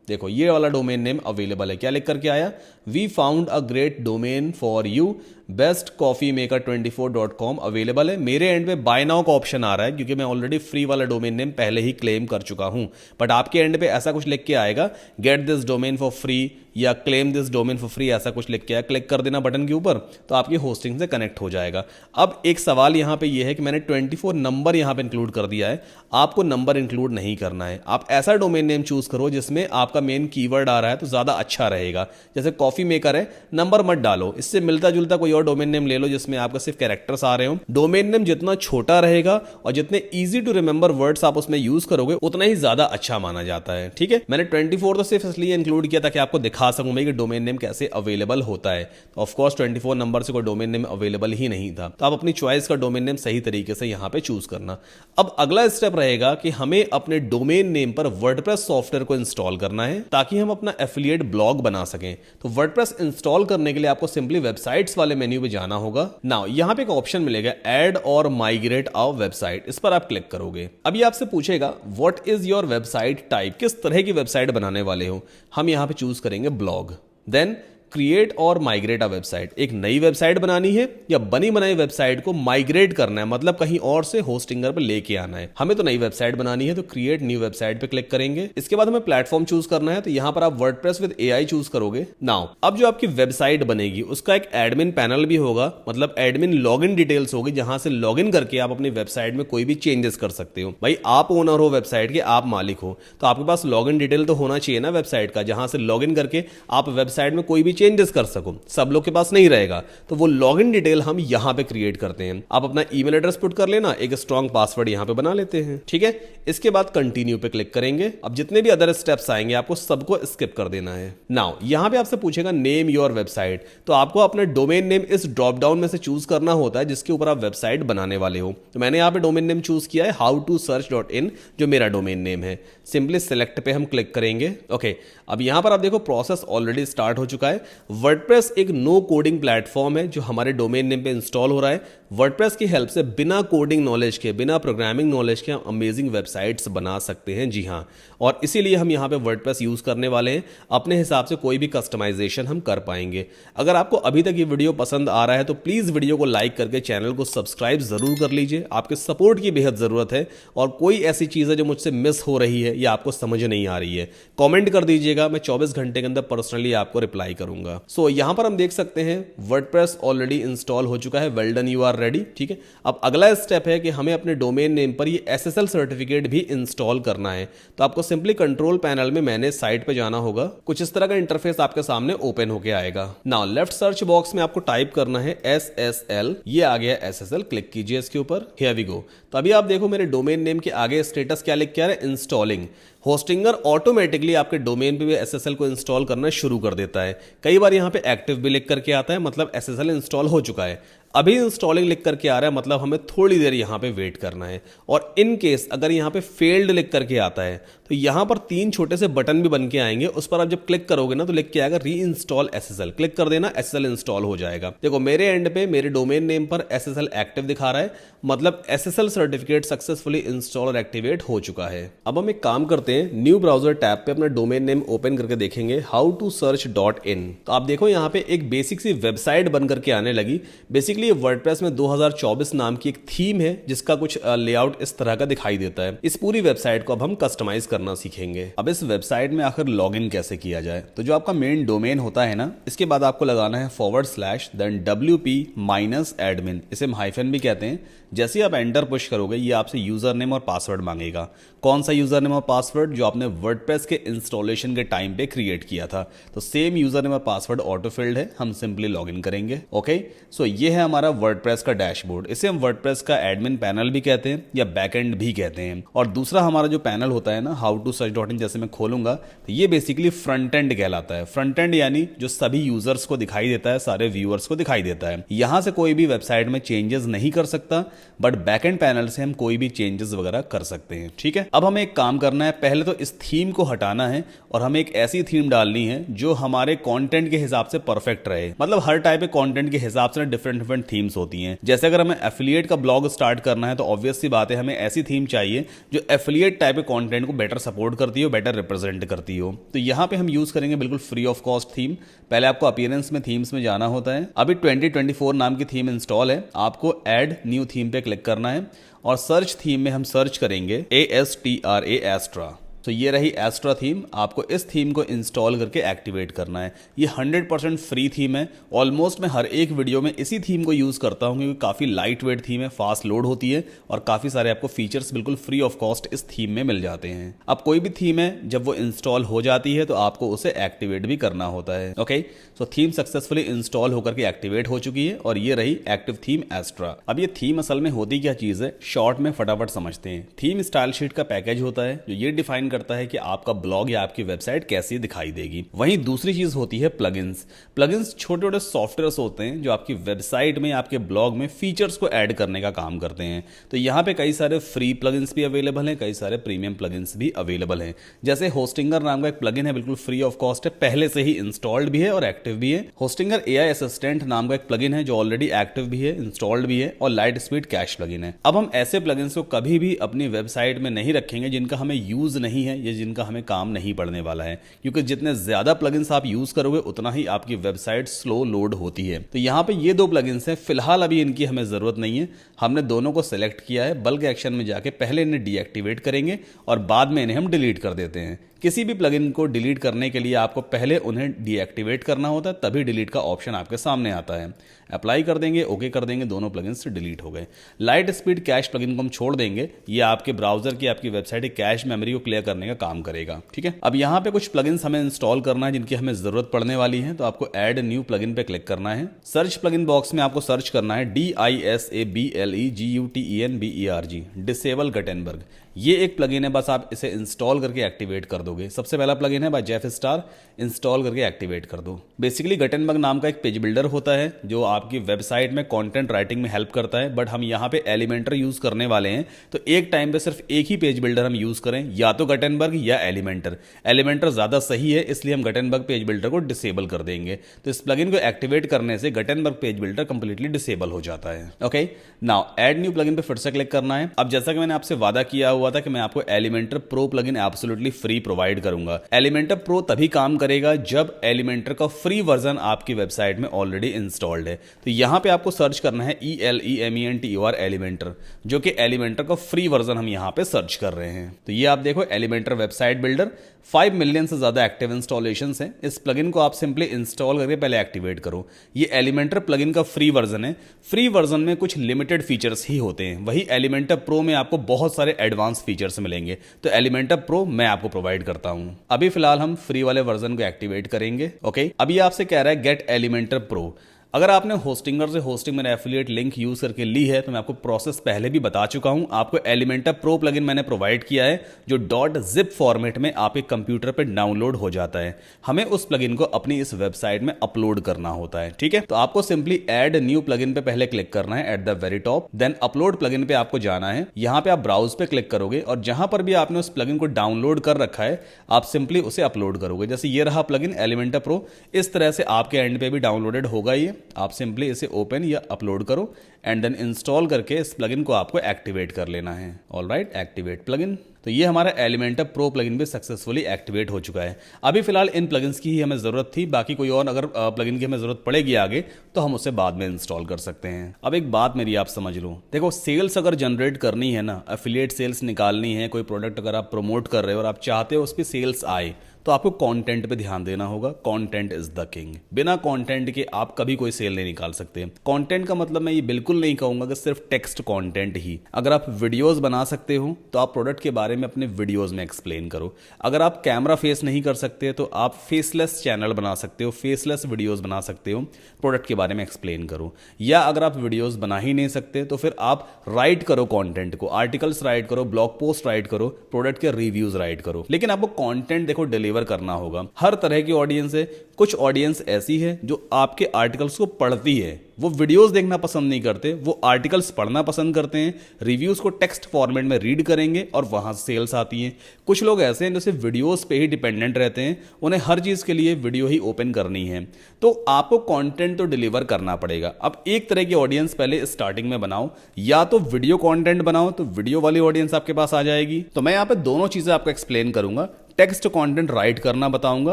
देखो ये वाला डोमेन नेम अवेलेबल है। क्या लिख करके आया, we found a great domain for you, bestcoffeemaker24.com available है। मेरे एंड पे बाय नाउ का ऑप्शन आ रहा है क्योंकि मैं ऑलरेडी फ्री वाला डोमेन नेम पहले ही क्लेम कर चुका हूं, बट आपके एंड पे ऐसा कुछ लिख के आएगा get this domain for free या claim this domain for free, ऐसा कुछ लिख के आया। क्लिक कर देना बटन के ऊपर तो आपकी होस्टिंग से कनेक्ट हो जाएगा। अब एक सवाल यहां पे ये है कि मैंने 24 नंबर यहां पे इंक्लूड कर दिया है, आपको नंबर इंक्लूड नहीं करना है। आप ऐसा डोमेन नेम चूज करो जिसमें आपका मेन कीवर्ड आ रहा है तो ज्यादा अच्छा रहेगा। जैसे कॉफी मेकर है, नंबर मत डालो, इससे मिलता जुलता कोई और डोमेन नेम ले लो जिसमें आपका सिर्फ कैरेक्टर्स आ रहे हो। डोमेन नेम जितना छोटा रहेगा और जितने इजी टू रिमेंबर वर्ड्स आप उसमें यूज करोगे उतना ही ज्यादा अच्छा माना जाता है, ठीक है। मैंने 24 तो सिर्फ इसलिए इंक्लूड किया ताकि आपको दिखा सकूं भाई कि डोमेन नेम कैसे अवेलेबल होता है। ऑफ कोर्स 24 नंबर से कोई डोमेन नेम अवेलेबल ही नहीं था, तो आप अपनी चॉइस का डोमेन नेम सही तरीके से यहां पे चूज करना। अब अगला स्टेप रहेगा कि हमें अपने डोमेन नेम पर वर्डप्रेस सॉफ्टवेयर को इंस्टॉल करना है ताकि हम अपना एफिलिएट ब्लॉग बना सकें। तो वर्डप्रेस इंस्टॉल करने के लिए आपको सिंपली वेबसाइट्स वाले मेन्यू पे जाना होगा। नाउ यहां पे एक ऑप्शन मिलेगा ऐड और माइग्रेट आवर वेबसाइट, इस पर आप क्लिक करोगे। अब ये आपसे पूछेगा what is your website type, किस तरह की वेबसाइट बनाने वाले हो। हम यहां पे चूज करेंगे ब्लॉग, देन क्रिएट और माइग्रेट अ वेबसाइट। एक नई वेबसाइट बनानी है या बनी बनाई वेबसाइट को माइग्रेट करना है, मतलब कहीं और से होस्टिंगर पर लेके आना है। हमें तो नई वेबसाइट बनानी है तो क्रिएट न्यू वेबसाइट पे क्लिक करेंगे। इसके बाद हमें प्लेटफॉर्म चूज करना है, तो यहां पर आप वर्डप्रेस विद एआई चूज करोगे। नाउ अब जो आपकी वेबसाइट बनेगी उसका एक एडमिन पैनल भी होगा, मतलब एडमिन लॉगिन डिटेल्स होगी जहां से लॉगिन करके आप अपनी वेबसाइट में कोई भी चेंजेस कर सकते हो। भाई आप ओनर हो वेबसाइट के, आप मालिक हो, तो आपके पास लॉगिन डिटेल तो होना चाहिए ना वेबसाइट का, जहां से लॉगिन करके आप वेबसाइट में कोई भी चेंजेस कर सको, सब लोग के पास नहीं रहेगा, तो वो लॉगिन डिटेल हम यहाँ पे क्रिएट करते हैं। आप अपना ईमेल एड्रेस पुट कर लेना, एक स्ट्रॉन्ग पासवर्ड यहाँ पे बना लेते हैं, ठीक है। इसके बाद कंटिन्यू पे क्लिक करेंगे। अब जितने भी अदर स्टेप्स आएंगे आपको सबको स्किप कर देना है। नाउ यहाँ पे आपसे पूछेगा नेम योर वेबसाइट, तो आपको अपना डोमेन नेम इस ड्रॉप डाउन में से चूज करना होता है जिसके ऊपर आप वेबसाइट बनाने वाले हो। तो मैंने यहाँ पे डोमेन नेम चूज किया है howtosearch.in, जो मेरा डोमेन नेम है। सिंपली सिलेक्ट पे हम क्लिक करेंगे। ओके, अब यहाँ पर आप देखो प्रोसेस ऑलरेडी स्टार्ट हो चुका है। वर्डप्रेस एक नो कोडिंग प्लेटफॉर्म है जो हमारे डोमेन नेम पे इंस्टॉल हो रहा है। वर्डप्रेस की हेल्प से बिना कोडिंग नॉलेज के, बिना प्रोग्रामिंग नॉलेज के हम अमेजिंग वेबसाइट्स बना सकते हैं। जी हाँ, और इसीलिए हम यहाँ पे वर्डप्रेस यूज करने वाले हैं। अपने हिसाब से कोई भी कस्टमाइजेशन हम कर पाएंगे। अगर आपको अभी तक ये वीडियो पसंद आ रहा है तो प्लीज वीडियो को लाइक करके चैनल को सब्सक्राइब जरूर कर लीजिए। आपके सपोर्ट की बेहद जरूरत है, और कोई ऐसी चीज है जो मुझसे मिस हो रही है या आपको समझ नहीं आ रही है, कमेंट कर दीजिएगा। मैं 24 घंटे के अंदर पर्सनली आपको रिप्लाई करूंगा। सो यहाँ पर हम देख सकते हैं वर्डप्रेस ऑलरेडी इंस्टॉल हो चुका है। Well done, you are ready, ठीक है। अब अगला स्टेप है कि हमें अपने डोमेन नेम पर ये SSL सर्टिफिकेट भी इंस्टॉल करना है। तो आपको सिंपली कंट्रोल पैनल में मैनेज साइट पे जाना होगा। कुछ इस तरह का इंटरफेस आपके सामने ओपन होके आएगा। नाउ लेफ्ट सर्च बॉक्स में आपको टाइप करना है SSL। ये आ गया SSL, क्लिक कीजिए इसके ऊपर। Here we go. तो अभी आप देखो मेरे डोमेन नेम के आगे स्टेटस क्या लिख के आ रहा है, इंस्टॉलिंग। होस्टिंगर ऑटोमेटिकली आपके डोमेन पे भी SSL को इंस्टॉल करना शुरू कर देता है। कई बार यहाँ पे एक्टिव भी लिख करके आता है, मतलब SSL इंस्टॉल हो चुका है। अभी इंस्टॉलिंग लिख करके आ रहा है, मतलब हमें थोड़ी देर यहाँ पे वेट करना है। और इन केस अगर यहाँ पे फेल्ड लिख करके आता है तो यहाँ पर 3 छोटे से बटन भी बन के आएंगे। उस पर आप जब क्लिक करोगे ना तो लिख के आएगा री इंस्टॉल SSL। क्लिक कर देना, SSL इंस्टॉल हो जाएगा। देखो मेरे एंड पे मेरे डोमेन नेम पर SSL एक्टिव दिखा रहा है, मतलब SSL सर्टिफिकेट सक्सेसफुली इंस्टॉल और एक्टिवेट हो चुका है। अब हम एक काम करते हैं, न्यू ब्राउजर टैब पे अपना डोमेन नेम ओपन करके देखेंगे howtosearch.in। तो आप देखो यहाँ पे एक बेसिक सी वेबसाइट बन करके आने लगी। बेसिकली ये वर्डप्रेस में 2024 नाम की एक थीम है जिसका कुछ लेआउट इस तरह का दिखाई देता है। इस पूरी वेबसाइट को अब हम कस्टमाइज करना सीखेंगे। अब इस वेबसाइट में आखिर लॉगिन कैसे किया जाए, तो जो आपका मेन डोमेन होता है ना, इसके बाद आपको लगाना है / देन WP-admin, इसे हम हाइफन भी कहते हैं। जैसे ही आप एंटर पुश करोगे ये आपसे यूजर नेम और पासवर्ड मांगेगा। कौन सा यूजर नेम और पासवर्ड, जो आपने वर्डप्रेस के इंस्टॉलेशन के टाइम पे क्रिएट किया था। तो सेम यूजर नेम और पासवर्ड ऑटो फिल्ड है, हम सिंपली लॉगिन करेंगे। ओके, सो ये है हमारा वर्डप्रेस का डैशबोर्ड। इसे हम वर्डप्रेस का एडमिन पैनल भी कहते हैं या बैकएंड भी कहते हैं। और दूसरा हमारा जो पैनल होता है ना howtosearch.in, जैसे मैं खोलूंगा तो ये बेसिकली फ्रंट एंड कहलाता है। फ्रंट एंड यानी जो सभी यूजर्स को दिखाई देता है, सारे व्यूअर्स को दिखाई देता है। यहां से कोई भी वेबसाइट में चेंजेस नहीं कर सकता, बट बैकएंड पैनल से हम कोई भी चेंजेस वगैरह कर सकते हैं, ठीक है। अब हमें एक काम करना है, पहले तो इस थीम को हटाना है और हमें एक ऐसी थीम डालनी है जो हमारे कंटेंट के हिसाब से परफेक्ट रहे। मतलब हर टाइप के कंटेंट के हिसाब से डिफरेंट थीम्स होती हैं। जैसे अगर हमें एफिलिएट का ब्लॉग स्टार्ट करना है तो ऑब्वियस सी बात है हमें ऐसी थीम चाहिए जो एफिलिएट टाइप के कंटेंट को बेटर सपोर्ट करती हो, बेटर रिप्रेजेंट करती हो। तो यहां पे हम यूज करेंगे बिल्कुल फ्री ऑफ कॉस्ट थीम। पहले आपको अपीयरेंस में थीम्स में जाना होता है। अभी 2024 नाम की थीम इंस्टॉल है, आपको ऐड न्यू थीम पे क्लिक करना है और सर्च थीम में हम सर्च करेंगे ASTRA। तो ये रही एस्ट्रा थीम। आपको इस थीम को इंस्टॉल करके एक्टिवेट करना है। ये 100% फ्री थीम है। ऑलमोस्ट मैं हर एक वीडियो में इसी थीम को यूज़ करता हूँ क्योंकि काफ़ी लाइट वेट थीम है, फास्ट लोड होती है और काफ़ी सारे आपको फीचर्स बिल्कुल फ्री ऑफ कॉस्ट इस थीम में मिल जाते हैं। अब कोई भी थीम है जब वो इंस्टॉल हो जाती है तो आपको उसे एक्टिवेट भी करना होता है। Okay, so theme successfully install होकर के एक्टिवेट हो चुकी है और ये रही एक्टिव थीम एस्ट्रा। अब ये थीम असल में होती क्या चीज़ है, शॉर्ट में फटाफट समझते हैं। थीम स्टाइल शीट का पैकेज होता है जो ये डिफाइन करता है कि आपका ब्लॉग या आपकी वेबसाइट कैसी दिखाई देगी। वहीं दूसरी चीज होती है प्लगइन्स। प्लगइन्स छोटे छोटे सॉफ्टवेयर्स होते हैं जो आपकी वेबसाइट में, आपके ब्लॉग में फीचर्स को ऐड करने का काम करते हैं। तो यहाँ पे कई सारे फ्री प्लगइन्स भी अवेलेबल हैं, कई सारे प्रीमियम प्लगइन्स भी अवेलेबल हैं। जैसे होस्टिंगर नाम का एक प्लगइन है, बिल्कुल फ्री ऑफ कॉस्ट है, पहले से ही इंस्टॉल्ड भी है और एक्टिव भी है। होस्टिंगर AI असिस्टेंट नाम का एक प्लगइन है जो ऑलरेडी एक्टिव भी है, इंस्टॉल्ड भी है और लाइट स्पीड कैश प्लगइन है। अब हम ऐसे प्लगइन्स को कभी भी अपनी वेबसाइट में नहीं रखेंगे जिनका हमें यूज नहीं है या जिनका हमें काम नहीं पड़ने वाला है, क्योंकि जितने ज्यादा प्लगइन्स आप यूज करोगे उतना ही आपकी वेबसाइट स्लो लोड होती है। तो यहाँ पे ये 2 प्लगइन्स हैं, फिलहाल अभी इनकी हमें जरूरत नहीं है। हमने दोनों को सिलेक्ट किया है, बल्क एक्शन में जाके पहले इन्हें डीएक्टिवेट करेंगे और बाद में इन्हें हम डिलीट कर देते हैं। किसी भी प्लगइन को डिलीट करने के लिए आपको पहले उन्हें डीएक्टिवेट करना होता है, तभी डिलीट का ऑप्शन आपके सामने आता है। अप्लाई कर देंगे, ओके कर देंगे, दोनों प्लगइन्स डिलीट हो गए। लाइट स्पीड कैश प्लगइन को हम छोड़ देंगे, ये आपके ब्राउजर की, आपकी वेबसाइट की कैश मेमोरी को क्लियर करने का काम करेगा। ठीक है, अब यहाँ पे कुछ प्लगइन्स हमें इंस्टॉल करना है जिनकी हमें जरूरत पड़ने वाली है। तो आपको ऐड न्यू प्लगइन पे क्लिक करना है। सर्च प्लगइन बॉक्स में आपको सर्च करना है DISABLEGUTENBERG, डिसेबल गटेनबर्ग। ये एक प्लगइन है, बस आप इसे इंस्टॉल करके एक्टिवेट कर दोगे। सबसे पहला प्लगइन है बाय जेफ स्टार, इंस्टॉल करके एक्टिवेट कर दो। बेसिकली गटेनबर्ग नाम का एक पेज बिल्डर होता है जो आपकी वेबसाइट में कंटेंट राइटिंग में हेल्प करता है, बट हम यहाँ पे एलिमेंटर यूज करने वाले हैं, तो एक टाइम पे सिर्फ एक ही पेज बिल्डर हम यूज करें, या तो गटेनबर्ग या एलिमेंटर। एलिमेंटर ज्यादा सही है, इसलिए हम गटेनबर्ग पेज बिल्डर को डिसेबल कर देंगे। तो इस प्लगइन को एक्टिवेट करने से Gutenberg page builder completely disable हो जाता है। Okay, now add new plugin पे फिर से क्लिक करना है। अब जैसा कि मैंने आपसे वादा किया हुआ था कि मैं आपको Elementor pro plugin absolutely free provide करूंगा। एलिमेंटर प्रो तभी काम करेगा जब एलिमेंटर का फ्री वर्जन आपकी वेबसाइट में ऑलरेडी इंस्टॉल्ड है। तो यहां पे आपको सर्च करना है ELEMENTOR एलिमेंटर, जो कि एलिमेंटर का फ्री वर्जन हम यहां पे सर्च कर रहे हैं। तो ये आप देखो एलिमेंटर वेबसाइट बिल्डर, 5 मिलियन से ज्यादा एक्टिव इंस्टॉलेशंस हैं। इस प्लगइन को आप सिंपली इंस्टॉल करके पहले एक्टिवेट करो। ये एलिमेंटर प्लगइन का फ्री वर्जन है। फ्री वर्जन में कुछ लिमिटेड फीचर्स ही होते हैं, वही एलिमेंटर प्रो में आपको बहुत सारे एडवांस फीचर्स मिलेंगे। तो एलिमेंटर प्रो मैं आपको प्रोवाइड करता हूं। अभी फिलहाल हम फ्री वाले वर्जन को एक्टिवेट करेंगे। ओके, अभी आपसे कह रहा है गेट एलिमेंटर प्रो। अगर आपने होस्टिंगर से होस्टिंग में एफिलिएट लिंक यूज करके ली है तो मैं आपको प्रोसेस पहले भी बता चुका हूं। आपको एलिमेंटर प्रो प्लगइन मैंने प्रोवाइड किया है जो .zip फॉर्मेट में आपके कंप्यूटर पे डाउनलोड हो जाता है। हमें उस प्लगइन को अपनी इस वेबसाइट में अपलोड करना होता है। ठीक है, तो आपको सिंपली ऐड न्यू प्लगइन पे पहले क्लिक करना है at the very top, then upload plugin पे आपको जाना है। यहां पे आप ब्राउज पे क्लिक करोगे और जहां पर भी आपने उस प्लगइन को डाउनलोड कर रखा है आप सिंपली उसे अपलोड करोगे। जैसे ये रहा प्लगइन एलिमेंटर प्रो, इस तरह से आपके एंड पे भी डाउनलोडेड होगा ये। आप सिंपली इसे ओपन या अपलोड करो एंड देन इंस्टॉल करके इस प्लगइन को आपको एक्टिवेट कर लेना है। Alright, activate plugin. तो ये हमारा एलिमेंटर प्रो प्लगइन भी सक्सेसफुली एक्टिवेट हो चुका है। अभी फिलहाल इन प्लगइन्स की ही हमें जरूरत थी, बाकी कोई और अगर प्लगइन की हमें जरूरत पड़ेगी आगे तो हम उसे बाद में इंस्टॉल कर सकते हैं। अब एक बात मेरी आप समझ लो, देखो सेल्स अगर जनरेट करनी है ना, एफिलिएट सेल्स निकालनी है, कोई प्रोडक्ट अगर आप प्रमोट कर रहे हो और आप चाहते हो उस पर सेल्स आए, तो आपको कंटेंट पे ध्यान देना होगा। Content is the king. बिना कंटेंट के आप कभी कोई सेल नहीं निकाल सकते। कंटेंट का मतलब मैं ये बिल्कुल नहीं कहूंगा कि सिर्फ टेक्स्ट कंटेंट ही। अगर आप वीडियोस बना सकते हो तो आप प्रोडक्ट के बारे में अपने वीडियोस में एक्सप्लेन करो। अगर आप कैमरा फेस नहीं कर सकते तो आप फेसलेस चैनल बना सकते हो, फेसलेस वीडियोस बना सकते हो, प्रोडक्ट के बारे में एक्सप्लेन करो। या अगर आप वीडियोस बना ही नहीं सकते तो फिर आप राइट करो कंटेंट को, आर्टिकल्स राइट करो, ब्लॉग पोस्ट राइट करो, प्रोडक्ट के रिव्यूज राइट करो। लेकिन आपको कंटेंट देखो डिलीवर करना होगा। हर तरह की ऑडियंस है। कुछ ऑडियंस ऐसी है जो आपके आर्टिकल्स को पढ़ती है, वो वीडियोस देखना पसंद नहीं करते, वो आर्टिकल्स पढ़ना पसंद करते हैं, रिव्यूज को टेक्स्ट फॉर्मेट में रीड करेंगे और वहां से सेल्स आती हैं। कुछ लोग ऐसे हैं जो सिर्फ वीडियोस पे ही डिपेंडेंट रहते हैं, उन्हें हर चीज के लिए वीडियो ही ओपन करनी है। तो आपको कंटेंट तो डिलीवर करना पड़ेगा। अब एक तरह की ऑडियंस पहले स्टार्टिंग में बनाओ, या तो वीडियो कंटेंट बनाओ तो वीडियो वाली ऑडियंस आपके पास आ जाएगी। तो मैं यहाँ पे दोनों चीजें आपको एक्सप्लेन करूंगा। टेक्स्ट कंटेंट राइट करना बताऊंगा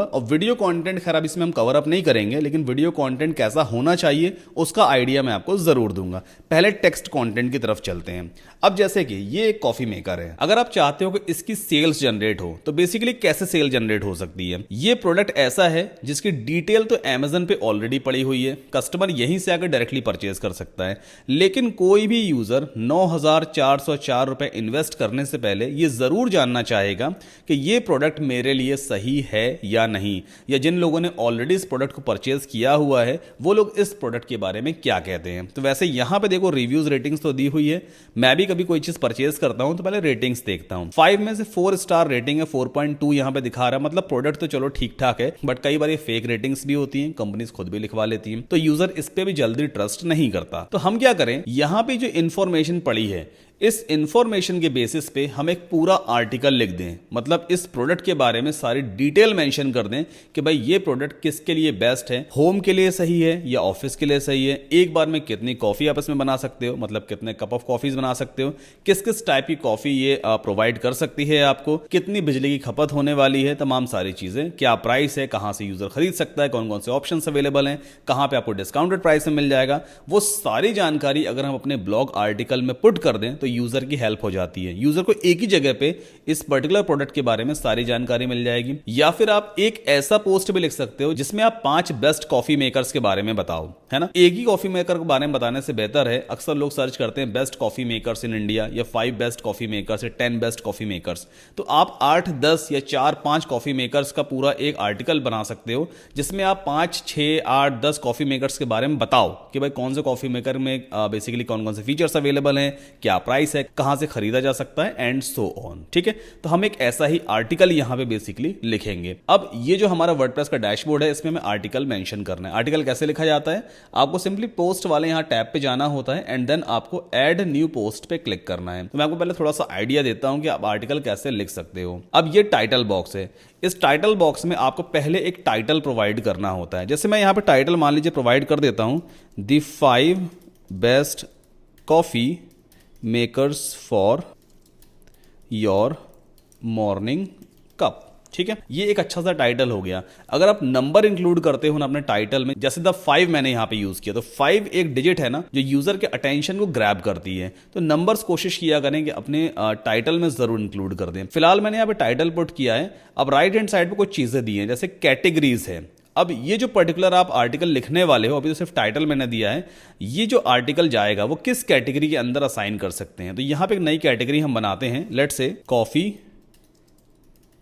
और वीडियो कंटेंट खैर अब इसमें हम कवर अप नहीं करेंगे, लेकिन वीडियो कंटेंट कैसा होना चाहिए उसका आइडिया मैं आपको जरूर दूंगा। पहले टेक्स्ट कंटेंट की तरफ चलते हैं। अब जैसे कि ये एक कॉफी मेकर है, अगर आप चाहते हो कि इसकी सेल्स जनरेट हो तो बेसिकली कैसे सेल जनरेट हो सकती है। ये प्रोडक्ट ऐसा है जिसकी डिटेल तो Amazon पे ऑलरेडी पड़ी हुई है, कस्टमर यहीं से आकर डायरेक्टली परचेज कर सकता है। लेकिन कोई भी यूजर 9,404 रुपए इन्वेस्ट करने से पहले ये जरूर जानना चाहेगा कि ये प्रोडक्ट मेरे लिए सही है या नहीं, या जिन लोगों ने ऑलरेडी इस प्रोडक्ट को परचेज किया हुआ है वो लोग इस प्रोडक्ट के बारे में क्या कहते हैं। तो वैसे यहां पे देखो रिव्यूज रेटिंग्स तो दी हुई है। मैं भी कभी कोई चीज परचेज करता हूं तो पहले रेटिंग्स देखता हूं। 5 में से 4 स्टार रेटिंग है, 4.2 यहां पे दिखा रहा है, मतलब प्रोडक्ट तो चलो ठीक ठाक है, बट कई बार ये फेक रेटिंग्स भी होती हैं, कंपनीज खुद भी लिखवा लेती हैं, तो यूजर इस पे भी जल्दी ट्रस्ट नहीं करता। तो हम क्या करें, यहां पे जो इंफॉर्मेशन पड़ी है इस इंफॉर्मेशन के बेसिस पे हम एक पूरा आर्टिकल लिख दें, मतलब इस प्रोडक्ट के बारे में सारी डिटेल मेंशन कर दें कि भाई ये प्रोडक्ट किसके लिए बेस्ट है, होम के लिए सही है या ऑफिस के लिए सही है, एक बार में कितनी कॉफी आपस में बना सकते हो, मतलब कितने कप ऑफ कॉफीज बना सकते हो, किस किस टाइप की कॉफी ये प्रोवाइड कर सकती है आपको, कितनी बिजली की खपत होने वाली है, तमाम सारी चीजें, क्या प्राइस है, कहां से यूजर खरीद सकता है, कौन कौन से ऑप्शंस अवेलेबल हैं, कहां पे आपको डिस्काउंटेड प्राइस में मिल जाएगा, वो सारी जानकारी अगर हम अपने ब्लॉग आर्टिकल में पुट कर दें तो यूजर की हेल्प हो जाती है। यूजर को एक ही जगह पे इस पर्टिकुलर प्रोडक्ट के बारे में सारी जानकारी मिल जाएगी। या फिर आप एक ऐसा पोस्ट भी लिख सकते हो जिसमें आप 5 बेस्ट कॉफी मेकर्स के बारे में बताओ, है ना। एक ही कॉफी मेकर के बारे में बताने से बेहतर है, अक्सर लोग सर्च करते हैं best coffee makers in India या 5 बेस्ट कॉफी मेकर्स या 10 बेस्ट कॉफी मेकर्स, तो आप 8, 10 या 4-5 कॉफी मेकर्स का पूरा एक आर्टिकल बना सकते हो जिसमें आप 5, 6, 8, 10 कॉफी मेकर्स के बारे में बताओ कि भाई कौन से कॉफी मेकर में बेसिकली कौन कौन से फीचर्स अवेलेबल हैं, क्या प्राइस है, कहां से खरीदा जा सकता है एंड सो ऑन। ठीक है, तो हम एक ऐसा ही आर्टिकल यहां पे बेसिकली लिखेंगे। अब ये जो हमारा वर्डप्रेस का डैशबोर्ड है इसमें हमें आर्टिकल मेंशन करना है। आर्टिकल कैसे लिखा जाता है, आपको सिंपली पोस्ट वाले यहां टैब पे जाना होता है एंड देन आपको ऐड न्यू पोस्ट पे क्लिक करना है। तो मैं आपको पहले थोड़ा सा आइडिया देता हूं कि आप आर्टिकल कैसे लिख सकते हो। अब ये टाइटल बॉक्स है, इस टाइटल बॉक्स में आपको पहले एक टाइटल प्रोवाइड करना होता है। जैसे मैं यहां पे टाइटल मान लीजिए प्रोवाइड कर देता हूं, the 5 best coffee makers for your morning cup. ठीक है, ये एक अच्छा सा टाइटल हो गया। अगर आप नंबर इंक्लूड करते हो ना अपने टाइटल में, जैसे द 5 मैंने यहां पे यूज किया, तो 5 एक डिजिट है ना जो यूजर के अटेंशन को ग्रैब करती है, तो नंबर्स कोशिश किया करें कि अपने टाइटल में जरूर इंक्लूड कर दें। फिलहाल मैंने यहां पे टाइटल पुट किया है। अब राइट हैंड साइड पे कुछ चीजें दी हैं, जैसे कैटेगरीज है। अब ये जो पर्टिकुलर आप आर्टिकल लिखने वाले हो, अभी तो सिर्फ टाइटल मैंने दिया है, ये जो आर्टिकल जाएगा वो किस कैटेगरी के अंदर असाइन कर सकते हैं। तो यहां पे एक नई कैटेगरी हम बनाते हैं, लेट्स से कॉफी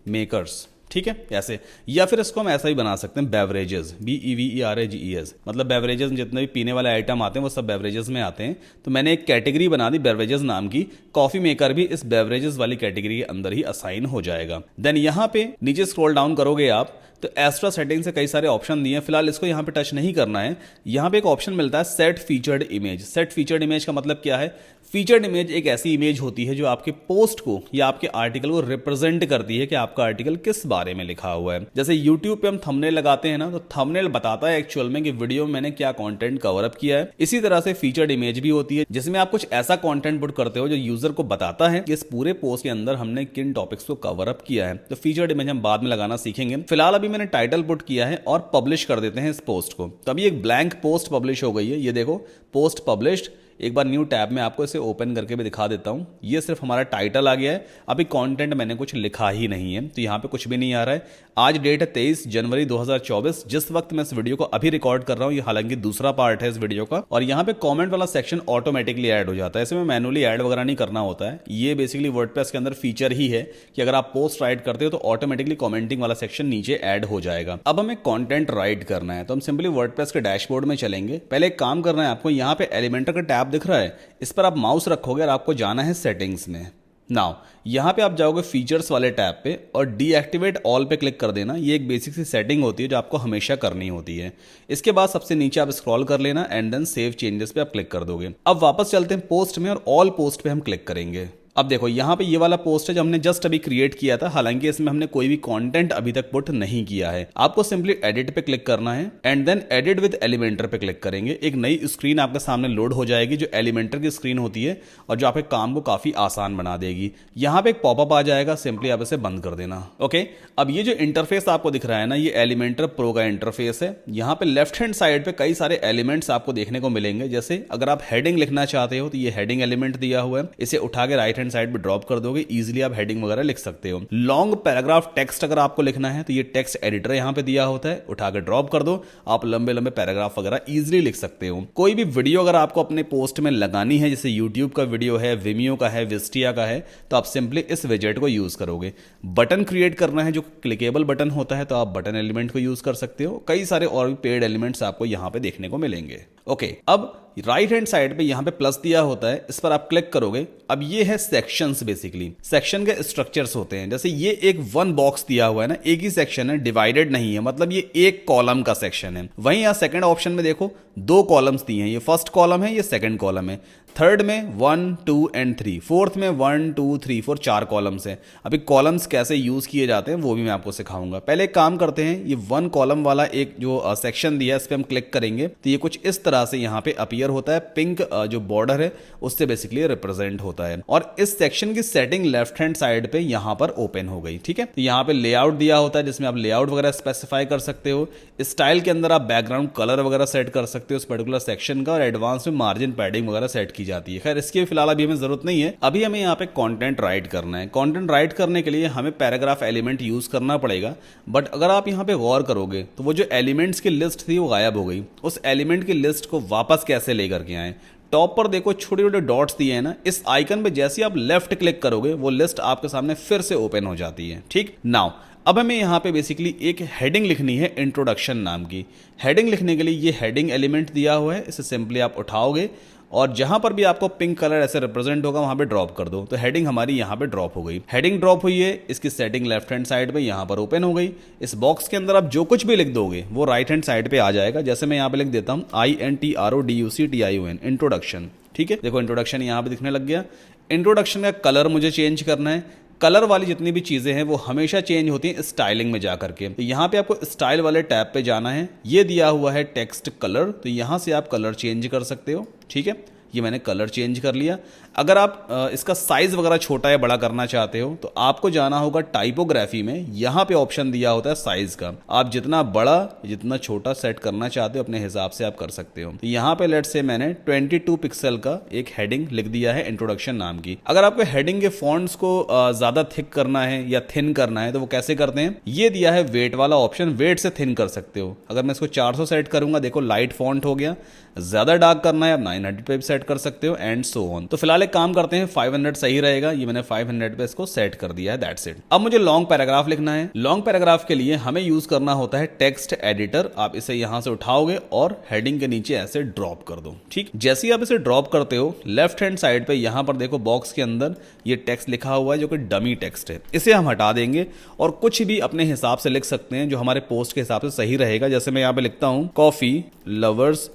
मेकर्स। ठीक है, ऐसे, या फिर इसको हम ऐसा ही बना सकते हैं, बेवरेजेस, BEVERAGES, मतलब बेवरेजेस जितने भी पीने वाले आइटम आते हैं वो सब बेवरेजेस में आते हैं। तो मैंने एक कैटेगरी बना दी बेवरेजेस नाम की, कॉफी मेकर भी इस बेवरेजेस वाली कैटेगरी के अंदर ही असाइन हो जाएगा। देन यहां पे नीचे स्क्रॉल डाउन करोगे आप तो एक्स्ट्रा सेटिंग से कई सारे ऑप्शन दिए हैं, फिलहाल इसको यहां पे टच नहीं करना है। यहां पे एक ऑप्शन मिलता है set featured image. Set featured image का मतलब क्या है, फीचर्ड इमेज एक ऐसी इमेज होती है जो आपके पोस्ट को या आपके आर्टिकल को रिप्रेजेंट करती है कि आपका आर्टिकल किस बारे में लिखा हुआ है। जैसे यूट्यूब पे हम थंबनेल लगाते हैं ना, तो थंबनेल बताता है एक्चुअल में कि वीडियो में मैंने क्या कंटेंट कवर अप किया है। इसी तरह से फीचर्ड इमेज भी होती है जिसमें आप कुछ ऐसा कंटेंट पुट करते हो जो यूजर को बताता है कि इस पूरे पोस्ट के अंदर हमने किन टॉपिक्स को कवर अप किया है। तो फीचर्ड इमेज हम बाद में लगाना सीखेंगे। फिलहाल अभी मैंने टाइटल पुट किया है और पब्लिश कर देते हैं इस पोस्ट को। तो अभी एक ब्लैंक पोस्ट पब्लिश हो गई है, ये देखो पोस्ट पब्लिश्ड। एक बार न्यू टैब में आपको इसे ओपन करके भी दिखा देता हूं। ये सिर्फ हमारा टाइटल आ गया है, अभी कंटेंट मैंने कुछ लिखा ही नहीं है, तो यहां पे कुछ भी नहीं आ रहा है। आज डेट है 23 जनवरी 2024। जिस वक्त मैं इस वीडियो को अभी रिकॉर्ड कर रहा हूं, ये हालांकि दूसरा पार्ट है इस वीडियो का, और यहां पे कमेंट वाला सेक्शन ऑटोमेटिकली ऐड हो जाता है। इसमें मैनुअली ऐड वगैरह नहीं करना होता है। ये बेसिकली वर्डप्रेस के अंदर फीचर ही है कि अगर आप पोस्ट राइट करते हो तो ऑटोमेटिकली कमेंटिंग वाला सेक्शन नीचे ऐड हो जाएगा। अब हमें कंटेंट राइट करना है, तो हम सिंपली वर्डप्रेस के डैशबोर्ड में चलेंगे। पहले एक काम करना है आपको, यहां पे एलिमेंटर का टैब दिख रहा है, इस पर आप माउस रखोगे और आपको जाना है सेटिंग्स में। नाउ यहां पे आप जाओगे फीचर्स वाले टैब पे और डीएक्टिवेट ऑल पे क्लिक कर देना। ये एक बेसिक सी सेटिंग होती है जो आपको हमेशा करनी होती है। इसके बाद सबसे नीचे आप स्क्रॉल कर लेना एंड देन सेव चेंजेस पे आप क्लिक कर दोगे। अब वापस चलते हैं पोस्ट में और ऑल पोस्ट पे हम क्लिक करेंगे। अब देखो यहां पे ये वाला पोस्ट है जो हमने जस्ट अभी क्रिएट किया था, हालांकि इसमें हमने कोई भी कंटेंट अभी तक पुट नहीं किया है। आपको सिंपली एडिट पे क्लिक करना है and then edit with Elementor पे क्लिक करेंगे। एक नई स्क्रीन आपके सामने लोड हो जाएगी जो एलिमेंटर की स्क्रीन होती है और जो आपके काम को काफी आसान बना देगी। यहां पे एक पॉपअप आ जाएगा, सिंपली आप इसे बंद कर देना। ओके, अब ये जो इंटरफेस आपको दिख रहा है ना, ये एलिमेंटर प्रो का इंटरफेस है। यहां पे लेफ्ट हैंड साइड पे कई सारे एलिमेंट्स आपको देखने को मिलेंगे। जैसे अगर आप हेडिंग लिखना चाहते हो तो ये हेडिंग एलिमेंट दिया हुआ है, इसे उठा के राइट हैंड साइड पे ड्रॉप कर दोगे, इजीली आप हेडिंग वगैरह लिख सकते हो। लॉन्ग पैराग्राफ टेक्स्ट अगर आपको लिखना है तो ये टेक्स्ट एडिटर यहां पे दिया होता है, उठा के ड्रॉप कर दो, आप लंबे लंबे पैराग्राफ वगैरह इजीली लिख सकते हो। कोई भी वीडियो अगर आपको अपने पोस्ट में लगानी है, जैसे यूट्यूब का वीडियो है, विमियो का है, विस्टिया का है, तो आप सिंपली इस विजेट को यूज करोगे। बटन क्रिएट करना है जो क्लिकेबल बटन होता है, तो आप बटन एलिमेंट को यूज कर सकते हो। कई सारे और भी पेड एलिमेंट्स आपको यहां पे देखने को मिलेंगे। ओके, अब राइट हैंड साइड पे यहां पे प्लस दिया होता है, इस पर आप क्लिक करोगे। अब ये है सेक्शंस। बेसिकली सेक्शन के स्ट्रक्चर्स होते हैं। जैसे ये एक वन बॉक्स दिया हुआ है ना, एक ही सेक्शन है, डिवाइडेड नहीं है, मतलब ये एक कॉलम का सेक्शन है। वहीं यहां सेकंड ऑप्शन में देखो 2 कॉलम्स दिए हैं, ये फर्स्ट कॉलम है, ये सेकंड कॉलम है। थर्ड में 1, 2 एंड 3, फोर्थ में 1, 2, 3, 4 4 कॉलम्स हैं। अभी कॉलम्स कैसे यूज किए जाते हैं वो भी मैं आपको सिखाऊंगा। पहले एक काम करते हैं, ये 1 कॉलम वाला एक जो सेक्शन दिया है इस पर हम क्लिक करेंगे तो ये कुछ इस तरह से यहाँ पे अपीयर बारियर होता है, पिंक जो बॉर्डर है उससे बेसिकली रिप्रेजेंट होता है। और इस सेक्शन की सेटिंग लेफ्ट हैंड साइड पे यहाँ पर ओपन हो गई, ठीक है। तो यहाँ पे लेआउट दिया होता है जिसमें आप लेआउट वगैरह स्पेसिफाई कर सकते हो। स्टाइल के अंदर आप बैकग्राउंड कलर वगैरह सेट कर सकते हो उस पर्टिकुलर सेक्शन का, और एडवांस में मार्जिन पैडिंग वगैरह सेट की जाती है। खैर इसकी फिलहाल अभी हमें जरूरत नहीं है, अभी हमें यहाँ पे कंटेंट राइट करना है। कंटेंट राइट करने के लिए हमें पैराग्राफ एलिमेंट यूज करना पड़ेगा, बट अगर आप यहाँ पे गौर करोगे तो वो जो एलिमेंट्स की लिस्ट थी वो गायब हो गई। उस एलिमेंट की लिस्ट को वापस कैसे लेकर के आए? टॉप पर देखो छोटे छोटे डॉट्स दिए हैं ना, इस आइकन पे जैसे आप लेफ्ट क्लिक करोगे वो लिस्ट आपके सामने फिर से ओपन हो जाती है, ठीक। नाउ अब हमें यहाँ पे बेसिकली एक हेडिंग लिखनी है, इंट्रोडक्शन नाम की। हेडिंग लिखने के लिए ये हेडिंग एलिमेंट दिया हुआ है, इसे सिंपली आप उठाओगे और जहां पर भी आपको पिंक कलर ऐसे रिप्रेजेंट होगा वहां पे ड्रॉप कर दो। तो हेडिंग हमारी यहां पे ड्रॉप हो गई। हेडिंग ड्रॉप हुई है, इसकी सेटिंग लेफ्ट हैंड साइड पे यहां पर ओपन हो गई। इस बॉक्स के अंदर आप जो कुछ भी लिख दोगे वो राइट हैंड साइड पे आ जाएगा। जैसे मैं यहां पे लिख देता हूं INTRODUCTION, इंट्रोडक्शन, ठीक है। देखो इंट्रोडक्शन यहां पे दिखने लग गया। इंट्रोडक्शन का कलर मुझे चेंज करना है। कलर वाली जितनी भी चीज़ें हैं वो हमेशा चेंज होती हैं स्टाइलिंग में जाकर के। तो यहाँ पे आपको स्टाइल वाले टैब पे जाना है, ये दिया हुआ है टेक्स्ट कलर, तो यहाँ से आप कलर चेंज कर सकते हो, ठीक है। ये मैंने कलर चेंज कर लिया। अगर आप इसका साइज वगैरह छोटा या बड़ा करना चाहते हो तो आपको जाना होगा टाइपोग्राफी में, यहाँ पे ऑप्शन दिया होता है साइज का। आप जितना बड़ा जितना छोटा सेट करना चाहते हो अपने हिसाब से आप कर सकते हो। तो यहाँ पे लेट्स से मैंने 22 पिक्सल का एक हेडिंग लिख दिया है इंट्रोडक्शन नाम की। अगर आपको हेडिंग के फॉन्ट्स को ज्यादा थिक करना है या थिन करना है तो वो कैसे करते हैं, ये दिया है वेट वाला ऑप्शन, वेट से थिन कर सकते हो। अगर मैं इसको 400 सेट करूंगा, देखो लाइट फॉन्ट हो गया। ज्यादा डार्क करना है आप 900 पे भी सेट कर सकते हो एंड सो ऑन। तो फिलहाल एक काम करते हैं, 500 सही रहेगा। ये मैंने 500 पे इसको सेट कर दिया है, दैट्स इट। अब मुझे लॉन्ग पैराग्राफ लिखना है। लॉन्ग पैराग्राफ के लिए हमें यूज करना होता है टेक्स्ट एडिटर। आप इसे यहां से उठाओगे और हेडिंग के नीचे ऐसे ड्रॉप कर दो, ठीक। जैसे ही आप इसे ड्रॉप करते हो लेफ्ट हैंड साइड पे यहां पर देखो बॉक्स के अंदर ये टेक्स्ट लिखा हुआ है जो कि डमी टेक्स्ट है। इसे हम हटा देंगे और कुछ भी अपने हिसाब से लिख सकते हैं जो हमारे पोस्ट के हिसाब से सही रहेगा। जैसे मैं यहां पे लिखता हूं कॉफी लवर्स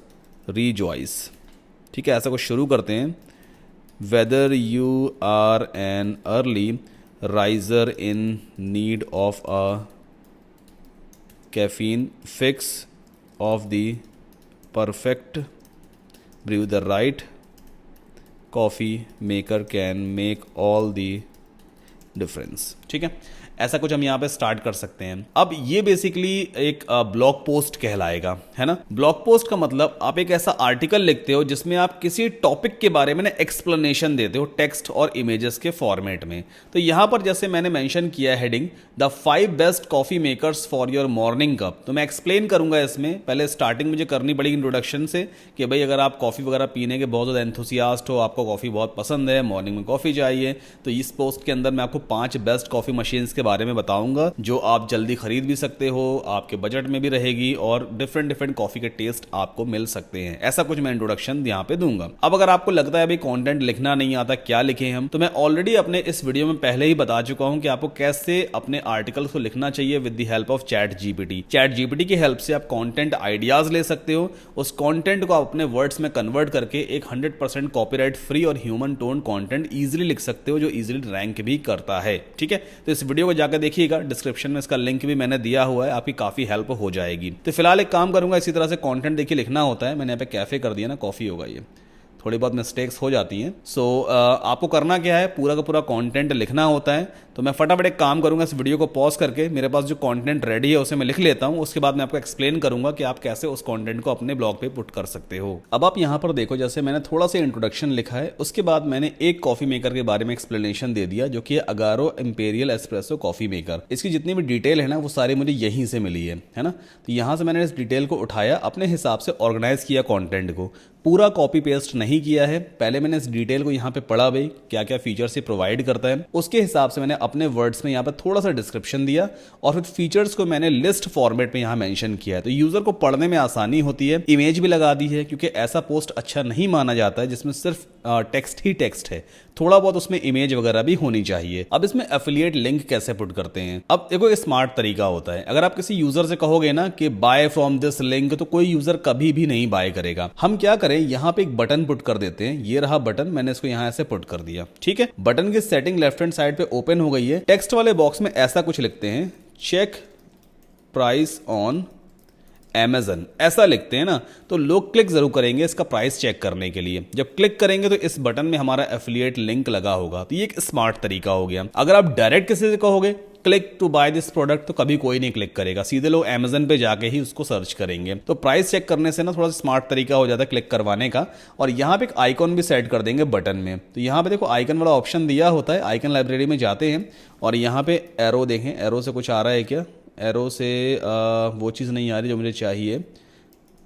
रिजॉइस, ठीक है। ऐसा कुछ शुरू करते हैं। Whether you are an early riser in need of a caffeine fix of the perfect brew, the right coffee maker can make all the difference, ठीक है। ऐसा कुछ हम यहाँ पे स्टार्ट कर सकते हैं। अब ये बेसिकली एक ब्लॉग पोस्ट कहलाएगा, है ना। ब्लॉग पोस्ट का मतलब आप एक ऐसा आर्टिकल लिखते हो जिसमें आप किसी टॉपिक के बारे में ना एक्सप्लेनेशन देते हो टेक्स्ट और इमेजेस के फॉर्मेट में। तो यहाँ पर जैसे मैंने मेंशन किया है heading the 5 best coffee makers for your morning cup, तो मैं एक्सप्लेन करूंगा इसमें। पहले स्टार्टिंग मुझे करनी पड़ेगी इंट्रोडक्शन से कि भाई अगर आप कॉफी वगैरह पीने के बहुत ज़्यादा एंथुसियास्ट हो, आपको कॉफी बहुत पसंद है, मॉर्निंग में कॉफी चाहिए, तो इस पोस्ट के अंदर मैं आपको 5 बेस्ट कॉफी मशीन्स के बारे में बताऊंगा जो आप जल्दी खरीद भी सकते हो, आपके बजट में भी रहेगी और डिफरेंट कॉफी के टेस्ट आपको मिल सकते हैं। ऐसा कुछ मैं इंट्रोडक्शन यहाँ पे दूंगा। अब अगर आपको लगता है अभी कंटेंट लिखना नहीं आता, क्या लिखें हम, तो मैं ऑलरेडी अपने इस वीडियो में पहले ही बता चुका हूं कि आपको कैसे अपने आर्टिकल्स को लिखना चाहिए with the help of chat GPT. Chat GPT की हेल्प से आप कंटेंट आइडियाज ले सकते हो, उस कंटेंट को आप अपने वर्ड्स में कन्वर्ट करके एक 100% कॉपीराइट फ्री और ह्यूमन टोन कंटेंट इजीली लिख सकते हो जो इजीली रैंक भी करता है, ठीक है। तो इस वीडियो को जाकर देखिएगा, डिस्क्रिप्शन में इसका लिंक भी मैंने दिया हुआ है, आपकी काफी हेल्प हो जाएगी। तो फिलहाल एक काम करूंगा, इसी तरह से कंटेंट देखिए लिखना होता है। मैंने यहाँ पे कैफे कर दिया ना, कॉफी होगा, ये थोड़ी बहुत मिस्टेक्स हो जाती हैं। सो आपको करना क्या है, पूरा का पूरा कंटेंट लिखना होता है। तो मैं फटाफट एक काम करूंगा, इस वीडियो को पॉज करके मेरे पास जो कंटेंट रेडी है उसे मैं लिख लेता हूं, उसके बाद मैं आपको एक्सप्लेन करूंगा कि आप कैसे उस कंटेंट को अपने ब्लॉग पे पुट कर सकते हो। अब आप यहां पर देखो, जैसे मैंने थोड़ा सा इंट्रोडक्शन लिखा है, उसके बाद मैंने एक कॉफी मेकर के बारे में एक्सप्लेनेशन दे दिया जो कि Agaro imperial espresso coffee maker. इसकी जितनी भी डिटेल है ना वो सारी मुझे यहीं से मिली है ना। तो यहां से मैंने इस डिटेल को उठाया, अपने हिसाब से ऑर्गेनाइज किया कंटेंट को, पूरा कॉपी पेस्ट नहीं किया है। पहले मैंने इस डिटेल को यहाँ पे पढ़ा, भाई क्या क्या फीचर्स ये प्रोवाइड करता है, उसके हिसाब से मैंने अपने वर्ड्स में यहाँ पे थोड़ा सा डिस्क्रिप्शन दिया और फिर फीचर्स को मैंने लिस्ट फॉर्मेट में यहाँ मेंशन किया है। तो यूजर को पढ़ने में आसानी होती है। इमेज भी लगा दी है क्योंकि ऐसा पोस्ट अच्छा नहीं माना जाता है जिसमें सिर्फ टेक्स्ट ही टेक्स्ट है, थोड़ा बहुत उसमें इमेज वगैरह भी होनी चाहिए। अब इसमें एफिलिएट लिंक कैसे पुट करते हैं, अब देखो एक स्मार्ट तरीका होता है। अगर आप किसी यूजर से कहोगे ना कि बाय फ्रॉम दिस लिंक, तो कोई यूजर कभी भी नहीं बाय करेगा। हम क्या करें, यहाँ पे एक बटन पुट कर देते हैं। ये रहा बटन, मैंने इसको यहाँ ऐसे पुट कर दिया, ठीक है। बटन की सेटिंग लेफ्ट हैंड साइड पे ओपन हो गई है। टेक्स्ट वाले बॉक्स में ऐसा कुछ लिखते हैं, चेक प्राइस ऑन Amazon ऐसा लिखते हैं ना, तो लोग क्लिक जरूर करेंगे इसका प्राइस चेक करने के लिए। जब क्लिक करेंगे तो इस बटन में हमारा एफिलिएट लिंक लगा होगा, तो ये एक स्मार्ट तरीका हो गया। अगर आप डायरेक्ट किसी से कहोगे click to buy this product, तो कभी कोई नहीं क्लिक करेगा, सीधे लोग Amazon पे जाके ही उसको सर्च करेंगे। तो प्राइस चेक करने से ना थोड़ा सा स्मार्ट तरीका हो जाता है क्लिक करवाने का। और यहाँ पे एक आइकॉन भी सेट कर देंगे बटन में, तो यहाँ पे देखो आइकन वाला ऑप्शन दिया होता है। आइकन लाइब्रेरी में जाते हैं और यहाँ पे एरो देखें, एरो से कुछ आ रहा है क्या? एरो से वो चीज़ नहीं आ रही जो मुझे चाहिए।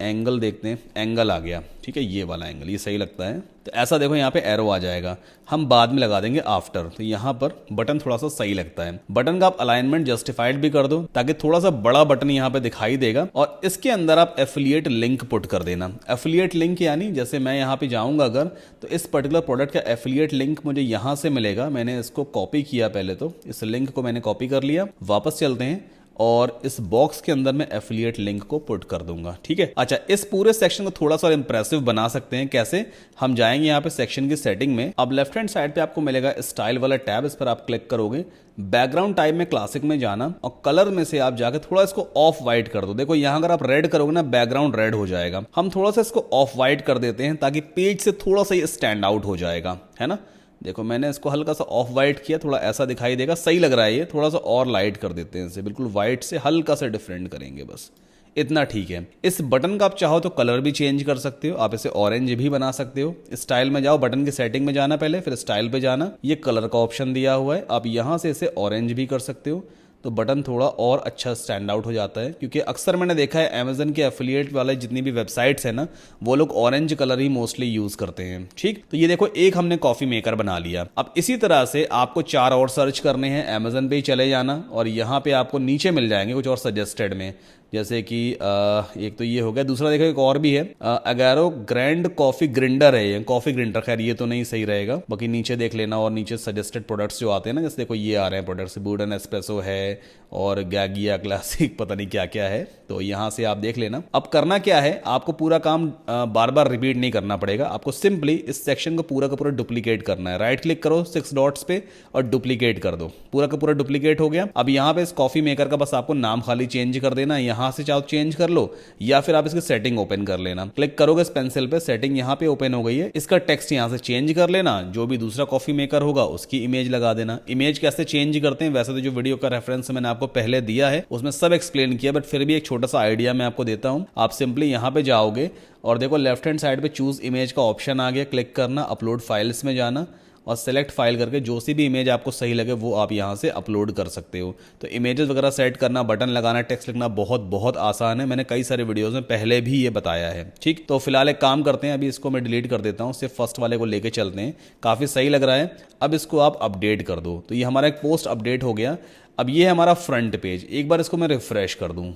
एंगल देखते हैं, एंगल आ गया, ठीक है, ये वाला एंगल, ये सही लगता है। तो ऐसा देखो यहाँ पे एरो आ जाएगा, हम बाद में लगा देंगे आफ्टर। तो यहाँ पर बटन थोड़ा सा सही लगता है। बटन का आप अलाइनमेंट जस्टिफाइड भी कर दो ताकि थोड़ा सा बड़ा बटन यहाँ पे दिखाई देगा। और इसके अंदर आप एफिलिएट लिंक पुट कर देना। एफिलिएट लिंक यानी जैसे मैं यहाँ पे जाऊँगा अगर, तो इस पर्टिकुलर प्रोडक्ट का एफिलिएट लिंक मुझे यहाँ से मिलेगा। मैंने इसको कॉपी किया, पहले तो इस लिंक को मैंने कॉपी कर लिया। वापस चलते हैं और इस बॉक्स के अंदर मैं एफिलिएट लिंक को पुट कर दूंगा, ठीक है। अच्छा, इस पूरे सेक्शन को थोड़ा सा इंप्रेसिव बना सकते हैं कैसे? हम जाएंगे यहाँ पे सेक्शन की सेटिंग में। अब लेफ्ट हैंड साइड पे आपको मिलेगा स्टाइल वाला टैब, इस पर आप क्लिक करोगे। बैकग्राउंड टाइप में क्लासिक में जाना और कलर में से आप जाके थोड़ा इसको ऑफ वाइट कर दो। देखो यहाँ अगर आप रेड करोगे ना, बैकग्राउंड रेड हो जाएगा। हम थोड़ा सा इसको ऑफ वाइट कर देते हैं ताकि पेज से थोड़ा सा ये स्टैंड आउट हो जाएगा, है ना। देखो मैंने इसको हल्का सा ऑफ वाइट किया, थोड़ा ऐसा दिखाई देगा, सही लग रहा है ये। थोड़ा सा और लाइट कर देते हैं इसे, बिल्कुल वाइट से हल्का सा डिफरेंट करेंगे, बस इतना ठीक है। इस बटन का आप चाहो तो कलर भी चेंज कर सकते हो, आप इसे ऑरेंज भी बना सकते हो। स्टाइल में जाओ, बटन की सेटिंग में जाना पहले, फिर स्टाइल पे जाना, ये कलर का ऑप्शन दिया हुआ है। आप यहां से इसे ऑरेंज भी कर सकते हो, तो बटन थोड़ा और अच्छा स्टैंड आउट हो जाता है। क्योंकि अक्सर मैंने देखा है Amazon के एफिलिएट वाले जितनी भी वेबसाइट्स है ना, वो लोग ऑरेंज कलर ही मोस्टली यूज करते हैं, ठीक। तो ये देखो एक हमने कॉफी मेकर बना लिया। अब इसी तरह से आपको 4 और सर्च करने हैं, Amazon पे ही चले जाना और यहाँ पे आपको नीचे मिल जाएंगे कुछ और सजेस्टेड में। जैसे कि एक तो ये हो गया, दूसरा देखो एक और भी है, अगैरो ग्रैंड कॉफी ग्रिंडर है ये, कॉफी ग्रिंडर, खैर ये तो नहीं सही रहेगा। बाकी नीचे देख लेना और नीचे सजेस्टेड प्रोडक्ट्स जो आते हैं ना, जैसे देखो ये आ रहे हैं प्रोडक्ट्स, बूडन एस्प्रेसो है और गैगिया क्लासिक, पता नहीं क्या क्या है, तो यहाँ से आप देख लेना। अब करना क्या है, आपको पूरा काम बार बार रिपीट नहीं करना पड़ेगा। आपको सिंपली इस सेक्शन को पूरा का पूरा डुप्लीकेट करना है। राइट क्लिक करो 6 डॉट्स पे और डुप्लीकेट कर दो, पूरा का पूरा डुप्लीकेट हो गया। अब यहाँ पे इस कॉफी मेकर का बस आपको नाम खाली चेंज कर देना, यहाँ से चाहो चेंज कर लो या फिर आप इसकी सेटिंग ओपन कर लेना। क्लिक करोगे इस पेंसिल पे, सेटिंग यहाँ पे ओपन हो गई है। इसका टेक्स्ट यहाँ से चेंज कर लेना, जो भी दूसरा कॉफी मेकर होगा उसकी इमेज लगा देना। इमेज कैसे चेंज करते हैं, वैसे तो जो वीडियो का रेफरेंस मैंने आपको पहले दिया है उसमें सब एक्सप्लेन किया, बट फिर भी एक छोटा सा आइडिया मैं आपको देता हूँ। आप सिंपली यहाँ पे जाओगे और देखो लेफ्ट हैंड साइड पे चूज इमेज का ऑप्शन आ गया, क्लिक करना, अपलोड फाइल्स में जाना और सेलेक्ट फाइल करके जो सी भी इमेज आपको सही लगे वो आप यहाँ से अपलोड कर सकते हो। तो इमेजेस वगैरह सेट करना, बटन लगाना, टेक्स्ट लिखना बहुत बहुत आसान है। मैंने कई सारे वीडियोस में पहले भी ये बताया है, ठीक। तो फिलहाल एक काम करते हैं, अभी इसको मैं डिलीट कर देता हूँ, सिर्फ फर्स्ट वाले को लेके चलते हैं, काफ़ी सही लग रहा है। अब इसको आप अपडेट कर दो, तो ये हमारा एक पोस्ट अपडेट हो गया। अब ये हमारा फ्रंट पेज, एक बार इसको मैं रिफ्रेश कर दूँ,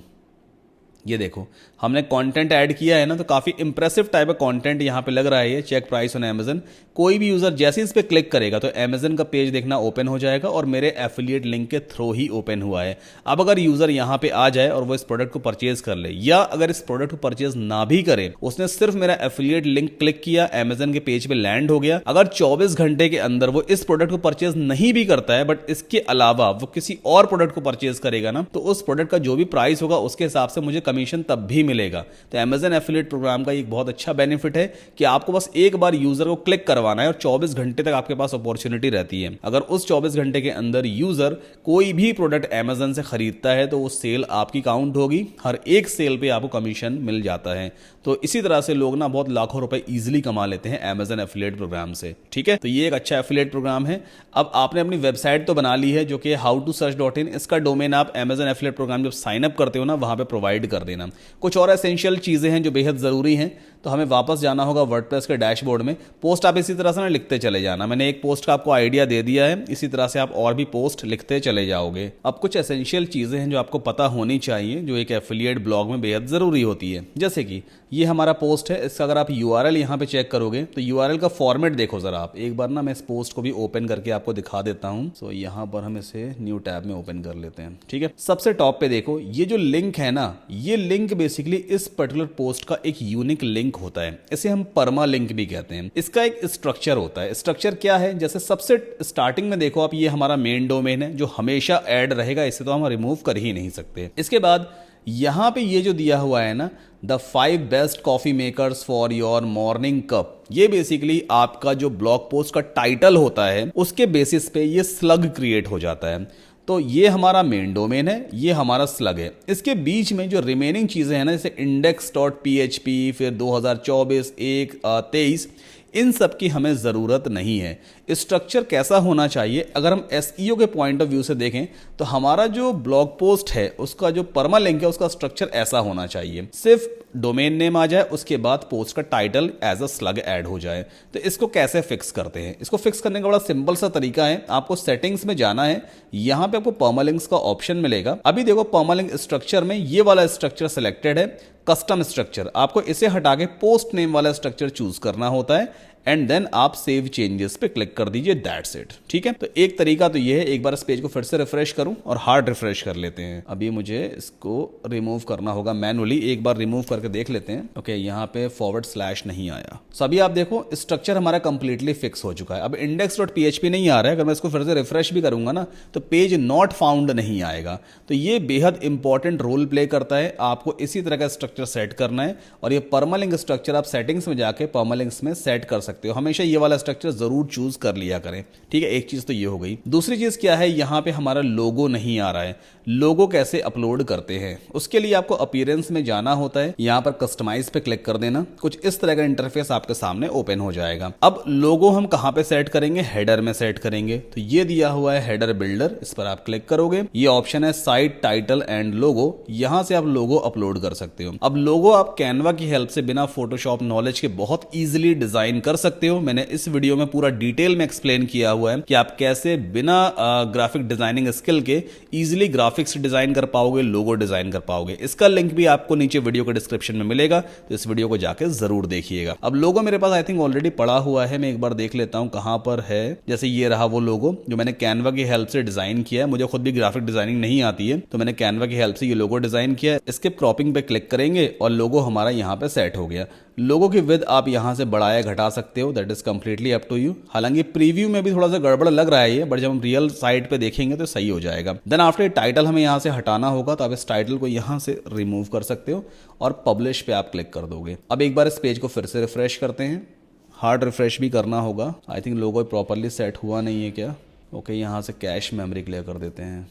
ये देखो हमने कंटेंट ऐड किया है ना, तो काफ़ी इंप्रेसिव टाइप का कंटेंट यहाँ पे लग रहा है। ये चेक प्राइस ऑन Amazon, कोई भी यूज़र जैसे इस पे क्लिक करेगा तो Amazon का पेज देखना ओपन हो जाएगा और मेरे एफिलिएट लिंक के थ्रू ही ओपन हुआ है। अब अगर यूज़र यहाँ पे आ जाए और वो इस प्रोडक्ट को परचेज कर ले, या अगर इस प्रोडक्ट को परचेज ना भी करे, उसने सिर्फ मेरा एफिलिएट लिंक क्लिक किया, Amazon के पेज पे लैंड हो गया। अगर 24 घंटे के अंदर वो इस प्रोडक्ट को परचेज नहीं भी करता है, बट इसके अलावा वो किसी और प्रोडक्ट को परचेज करेगा ना, तो उस प्रोडक्ट का जो भी प्राइस होगा उसके हिसाब से मुझे कमीशन तब भी मिलेगा। तो Amazon एफिलिएट प्रोग्राम का एक बहुत अच्छा बेनिफिट है कि आपको बस एक बार यूजर को क्लिक करवाना है और 24 घंटे तक आपके पास अपॉर्चुनिटी रहती है। अगर उस 24 घंटे के अंदर यूजर कोई भी प्रोडक्ट Amazon से खरीदता है तो वो सेल आपकी काउंट होगी, हर एक सेल पे आपको कमीशन मिल जाता है। तो इसी तरह से लोग ना बहुत लाखों रुपए इजीली कमा लेते हैं Amazon एफिलिएट प्रोग्राम से, ठीक है। तो ये एक अच्छा एफिलिएट प्रोग्राम है। अब आपने अपनी वेबसाइट तो बना ली है जो कि howtosearch.in, इसका डोमेन आप Amazon एफिलिएट प्रोग्राम जब साइन अप करते हो ना, वहां पे प्रोवाइड कर देना। कुछ और एसेंशियल चीजें हैं जो बेहद जरूरी हैं, तो हमें वापस जाना होगा वर्डप्रेस के डैशबोर्ड में। पोस्ट आप इसी तरह से ना लिखते चले जाना, मैंने एक पोस्ट का आपको आइडिया दे दिया है, इसी तरह से आप और भी पोस्ट लिखते चले जाओगे। अब कुछ एसेंशियल चीजें हैं जो आपको पता होनी चाहिए, जो एक एफिलिएट ब्लॉग में बेहद जरूरी होती है। जैसे कि ये हमारा पोस्ट है, इसका अगर आप URL यहाँ पे चेक करोगे तो URL का फॉर्मेट देखो जरा आप एक बार ना, मैं इस पोस्ट को भी ओपन करके आपको दिखा देता हूँ। सो यहाँ पर हम इसे न्यू टैब में ओपन कर लेते हैं, ठीक है। सबसे टॉप पे देखो ये जो लिंक है ना, ये लिंक बेसिकली इस पर्टिकुलर पोस्ट का एक यूनिक लिंक होता है, इसे हम परमा लिंक भी कहते हैं। इसका एक स्ट्रक्चर होता है। स्ट्रक्चर क्या है, जैसे सबसे स्टार्टिंग में देखो आप, ये हमारा मेन डोमेन है जो हमेशा ऐड रहेगा, इसे तो हम रिमूव कर ही नहीं सकते। इसके बाद यहाँ पे ये जो दिया हुआ है ना, the 5 best coffee makers for your morning cup, ये बेसिकली आपका जो ब्लॉग पोस्ट का टाइटल होता है उसके बेसिस पे ये स्लग क्रिएट हो जाता है। तो ये हमारा मेन डोमेन है, ये हमारा स्लग है। इसके बीच में जो रिमेनिंग चीज़ें हैं ना, जैसे index.php, फिर 2024, 23, इन सब की हमें ज़रूरत नहीं है। स्ट्रक्चर कैसा होना चाहिए, अगर हम एसईओ के पॉइंट ऑफ व्यू से देखें तो हमारा जो ब्लॉग पोस्ट है उसका जो परमालिंक है उसका स्ट्रक्चर ऐसा होना चाहिए, सिर्फ डोमेन नेम आ जाए, उसके बाद पोस्ट का title as a slug add हो जाए। तो इसको कैसे फिक्स करते हैं? इसको फिक्स करने का बड़ा सिंपल सा तरीका है, आपको सेटिंग्स में जाना है, यहां पे आपको परमालिंक्स का ऑप्शन मिलेगा। अभी देखो परमालिंक स्ट्रक्चर में ये वाला स्ट्रक्चर सिलेक्टेड है, कस्टम स्ट्रक्चर। आपको इसे हटा के पोस्ट नेम वाला स्ट्रक्चर चूज करना होता है एंड देन आप सेव चेंजेस पे क्लिक कर दीजिए, दैट्स इट। ठीक है, तो एक तरीका तो ये है। एक बार इस पेज को फिर से रिफ्रेश करूं और हार्ड रिफ्रेश कर लेते हैं। अभी मुझे इसको रिमूव करना होगा मैनुअली, एक बार रिमूव करके देख लेते हैं। ओके, यहाँ पे / नहीं आया। सो अभी आप देखो स्ट्रक्चर हमारा कंप्लीटली फिक्स हो चुका है। अब index.php नहीं आ रहा है, अगर मैं इसको फिर से रिफ्रेश भी करूंगा ना तो पेज नॉट फाउंड नहीं आएगा। तो ये बेहद इंपॉर्टेंट रोल प्ले करता है। आपको इसी तरह का स्ट्रक्चर सेट करना है और ये परमालिंक स्ट्रक्चर आप सेटिंग्स में जाके परमालिंक्स में सेट कर सकते हो। हमेशा ये वाला स्ट्रक्चर जरूर चूज कर लिया करें। ठीक है, एक चीज तो ये हो गई। दूसरी चीज क्या है, यहां पे हमारा लोगो नहीं आ रहा है। लोगो कैसे अपलोड करते हैं, उसके लिए आपको अपीयरेंस में जाना होता है, यहां पर कस्टमाइज पे क्लिक कर देना, कुछ इस तरह का इंटरफेस आपके सामने ओपन हो जाएगा। अब लोगो हम कहां पे सेट करेंगे, हेडर में सेट करेंगे। तो ये दिया हुआ है हेडर बिल्डर, इस पर आप क्लिक करोगे, ये ऑप्शन है साइट टाइटल एंड लोगो, यहां से आप लोगो अपलोड कर सकते हो। अब लोगो आप कैनवा की हेल्प से बिना फोटोशॉप नॉलेज के बहुत ईजिली डिजाइन कर सकते हो। मैंने इस वीडियो में पूरा डिटेल में एक्सप्लेन किया हुआ है कि आप कैसे बिना ग्राफिक डिजाइनिंग स्किल के इजीली ग्राफिक्स डिजाइन कर पाओगे, लोगो डिजाइन कर पाओगे। इसका लिंक भी आपको नीचे वीडियो के डिस्क्रिप्शन में मिलेगा, तो इस वीडियो को जाके जरूर देखिएगा। अब लोगो मेरे पास आई थिंक ऑलरेडी पड़ा हुआ है, मैं एक बार देख लेता हूं कहां पर है। जैसे ये रहा वो लोगो जो मैंने कैनवा की हेल्प से डिजाइन किया है। मुझे खुद भी ग्राफिक डिजाइनिंग नहीं आती है, तो मैंने कैनवा की हेल्प से ये लोगो डिजाइन किया है। इसके क्रॉपिंग पे क्लिक करेंगे और लोगो हमारा यहाँ पे सेट हो गया। लोगों की विड्थ आप यहां से बढ़ाया घटा सकते हो, that is completely up to you. हालांकि प्रीव्यू में भी थोड़ा सा गड़बड़ लग रहा है ये, बट जब हम रियल साइट पे देखेंगे तो सही हो जाएगा। देन आफ्टर टाइटल हमें यहां से हटाना होगा, तो आप इस टाइटल को यहां से रिमूव कर सकते हो और पब्लिश पे आप क्लिक कर दोगे। अब एक बार इस पेज को फिर से रिफ्रेश करते हैं, हार्ड रिफ्रेश भी करना होगा। I think logo properly set हुआ नहीं है क्या। ओके, यहां से कैश मेमोरी क्लियर कर देते हैं।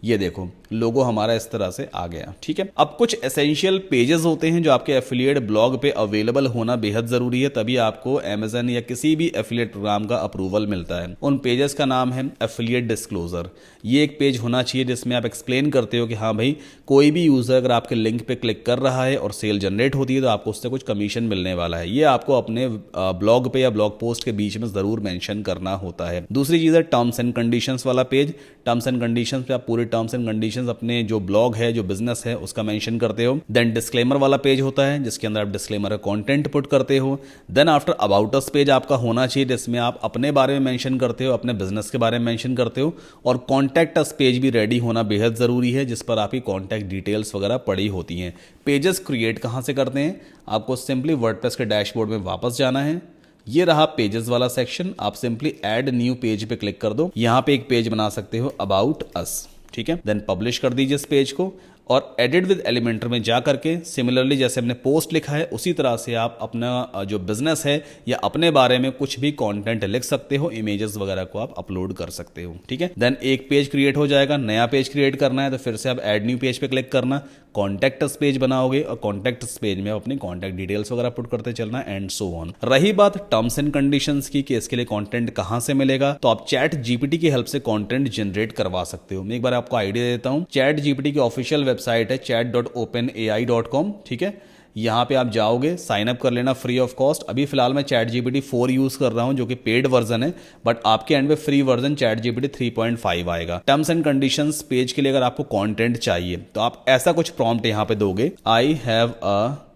ये देखो लोगो हमारा इस तरह से आ गया। ठीक है, अब कुछ एसेंशियल पेजेस होते हैं जो आपके एफिलिएट ब्लॉग पे अवेलेबल होना बेहद जरूरी है, तभी आपको अमेजन या किसी भी एफिलिएट प्रोग्राम का अप्रूवल मिलता है। उन पेजेस का नाम है एफिलिएट डिस्क्लोजर। ये एक पेज होना चाहिए जिसमें आप एक्सप्लेन करते हो कि हाँ भाई, कोई भी यूजर अगर आपके लिंक पे क्लिक कर रहा है और सेल जनरेट होती है तो आपको उससे कुछ कमीशन मिलने वाला है। ये आपको अपने ब्लॉग पे या ब्लॉग पोस्ट के बीच में जरूर मेंशन करना होता है। दूसरी चीज है टर्म्स एंड कंडीशंस वाला पेज। टर्म्स एंड कंडीशंस पे आप पूरे टर्म्स एंड कंडीशंस अपने जो ब्लॉग है, जो बिजनेस है, उसका मेंशन करते हो। देन डिस्क्लेमर वाला पेज होता है जिसके अंदर आप डिस्क्लेमर का कंटेंट पुट करते हो। Then after about us page आपका होना चाहिए जिसमें आप अपने बारे में मेंशन करते हो, अपने बिजनेस के बारे में मेंशन करते हो। और कॉन्टैक्ट अस पेज भी रेडी होना बेहद जरूरी है, जिस पर आपकी कॉन्टैक्ट डिटेल्स वगैरह पड़ी होती हैं। पेजेस क्रिएट कहां से करते हैं, आपको सिंपली वर्डप्रेस के डैशबोर्ड में वापस जाना है। ये रहा पेजेस वाला सेक्शन, आप सिंपली ऐड न्यू पेज पे क्लिक कर दो। यहां पे एक पेज बना सकते हो अबाउट अस। ठीक है, देन पब्लिश कर दीजिए इस पेज को और एडिट विद एलिमेंटर में जा करके सिमिलरली जैसे हमने पोस्ट लिखा है उसी तरह से आप अपना जो बिजनेस है या अपने बारे में कुछ भी कंटेंट लिख सकते हो, इमेजेस वगैरह को आप अपलोड कर सकते हो। ठीक है, देन एक पेज क्रिएट हो जाएगा। नया पेज क्रिएट करना है तो फिर से आप ऐड न्यू पेज पे क्लिक करना, कॉन्टैक्ट अस पेज बनाओगे और कॉन्टैक्ट अस पेज में आप अपनी कॉन्टैक्ट डिटेल्स वगैरह पुट करते चलना एंड सो ऑन। रही बात टर्म्स एंड कंडीशंस की कि इसके लिए कंटेंट कहां से मिलेगा, तो आप चैट जीपीटी की हेल्प से कंटेंट जनरेट करवा सकते हो। मैं एक बार आपको आइडिया देता हूं। चैट जीपीटी की ऑफिशियल वेबसाइट है chat.openai.com। ठीक है, यहां पे आप जाओगे, साइन अप कर लेना फ्री ऑफ कॉस्ट। अभी फिलहाल मैं चैट जीपीटी 4 यूज कर रहा हूं जो कि पेड वर्जन है, बट आपके एंड में फ्री वर्जन चैट जीपीटी 3.5 आएगा। टर्म्स एंड कंडीशंस पेज के लिए अगर आपको कंटेंट चाहिए तो आप ऐसा कुछ प्रॉम्प्ट यहां पे दोगे, I have a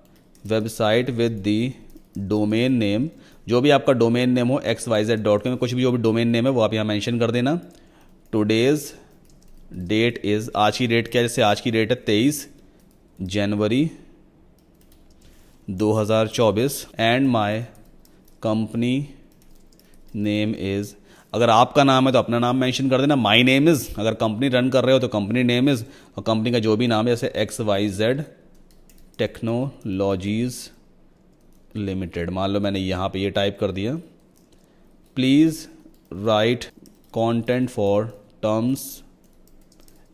website with the domain name, जो भी आपका डोमेन नेम हो xyz.com, कुछ भी जो भी डोमेन नेम है वो आप यहां मेंशन कर देना। टुडेज डेट इज, आज की डेट क्या है, जैसे आज की डेट है 23 जनवरी 2024 and my company name is, अगर आपका नाम है तो अपना नाम मेंशन कर देना, माई नेम इज़, अगर कंपनी रन कर रहे हो तो कंपनी नेम इज़, और कंपनी का जो भी नाम है जैसे XYZ टेक्नोलॉजीज़ लिमिटेड, मान लो मैंने यहाँ पे ये टाइप कर दिया, please write content for terms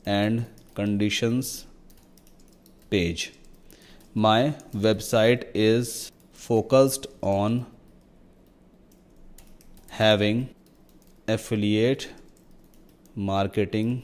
and conditions page, my website is focused on having affiliate marketing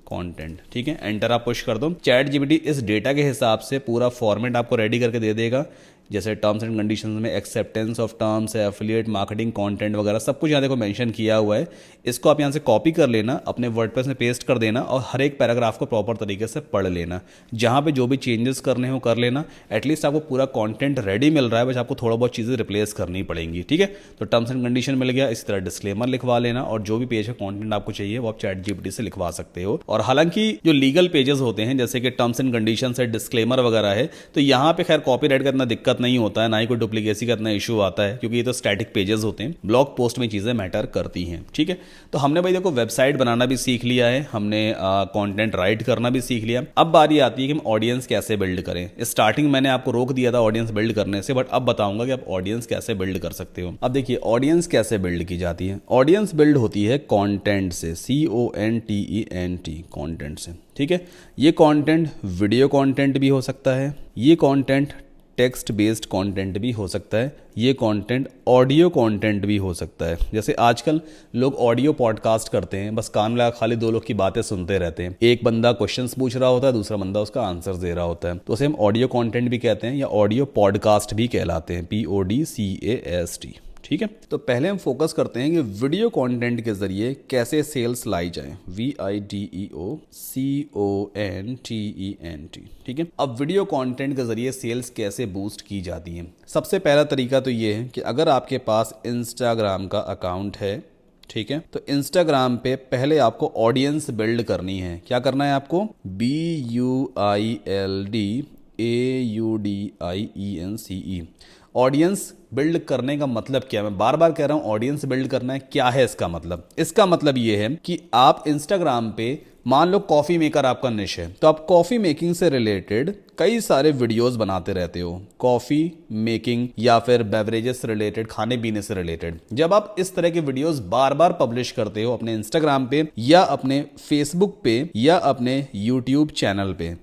content. ठीक है, एंटर आप पुश कर दो। चैट जीपीटी इस डेटा के हिसाब से पूरा फॉर्मेट आपको रेडी करके दे देगा, जैसे टर्म्स एंड कंडीशंस में एक्सेप्टेंस ऑफ टर्म्स है, एफिलिएट मार्केटिंग कंटेंट वगैरह सब कुछ यहाँ देखो मेंशन किया हुआ है। इसको आप यहाँ से कॉपी कर लेना, अपने वर्डप्रेस में पेस्ट कर देना और हर एक पैराग्राफ को प्रॉपर तरीके से पढ़ लेना। जहाँ पे जो भी चेंजेस करने हो कर लेना, एटलीस्ट आपको पूरा कंटेंट रेडी मिल रहा है, बस आपको थोड़ा बहुत चीज़ें रिप्लेस करनी पड़ेंगी। ठीक है, तो टर्म्स एंड कंडीशन मिल गया, इसी तरह डिस्क्लेमर लिखवा लेना और जो भी पेज का कंटेंट आपको चाहिए वो आप चैट जीपीटी से लिखवा सकते हो। और हालांकि जो लीगल पेजेस होते हैं जैसे कि टर्म्स एंड कंडीशन है, डिस्क्लेमर वगैरह है, तो यहाँ पे खैर कॉपीराइट का इतना दिक्कत नहीं होता है, ना ही डुप्लीकेसी का इतना इशू आता है, क्योंकि ये तो स्टैटिक पेजेस होते हैं, ब्लॉग पोस्ट में चीजें मैटर करती हैं। ठीक है, तो हमने भाई देखो वेबसाइट बनाना भी सीख लिया है, हमने कंटेंट राइट करना भी सीख लिया। अब बारी आती है कि हम ऑडियंस कैसे बिल्ड करें। स्टार्टिंग मैंने आपको रोक दिया था ऑडियंस बिल्ड करने से, बट अब बताऊंगा कि आप ऑडियंस कैसे बिल्ड कर सकते हो। अब देखिए ऑडियंस कैसे बिल्ड की जाती है। ऑडियंस बिल्ड होती है कंटेंट से, CONTENT, कंटेंट से। ठीक है, ये कंटेंट वीडियो कंटेंट भी हो सकता है, ये कंटेंट टेक्स्ट बेस्ड कंटेंट भी हो सकता है, ये कंटेंट ऑडियो कंटेंट भी हो सकता है। जैसे आजकल लोग ऑडियो पॉडकास्ट करते हैं, बस कान लगा खाली दो लोग की बातें सुनते रहते हैं, एक बंदा क्वेश्चंस पूछ रहा होता है, दूसरा बंदा उसका आंसर दे रहा होता है, तो उसे हम ऑडियो कंटेंट भी कहते हैं या ऑडियो पॉडकास्ट भी कहलाते हैं, PODCAST। ठीक है, तो पहले हम फोकस करते हैं कि वीडियो कंटेंट के जरिए कैसे सेल्स लाई जाए, VIDEO CONTENT। ठीक है, अब वीडियो कंटेंट के जरिए सेल्स कैसे बूस्ट की जाती है। सबसे पहला तरीका तो ये है कि अगर आपके पास इंस्टाग्राम का अकाउंट है, ठीक है, तो इंस्टाग्राम पे पहले आपको ऑडियंस बिल्ड करनी है। क्या करना है आपको, BUILDAUDIENCE। ऑडियंस बिल्ड करने का मतलब क्या है, मैं बार बार कह रहा हूं ऑडियंस बिल्ड करना है, क्या है इसका मतलब। इसका मतलब ये है कि आप इंस्टाग्राम पे मान लो कॉफी मेकर आपका निश है, तो आप कॉफी मेकिंग से रिलेटेड कई सारे वीडियोस बनाते रहते हो, कॉफी मेकिंग या फिर बेवरेजेस से रिलेटेड, खाने पीने से रिलेटेड। जब आप इस तरह के वीडियोस बार बार पब्लिश करते हो अपने इंस्टाग्राम पे या अपने फेसबुक पे या अपने यूट्यूब चैनल पे,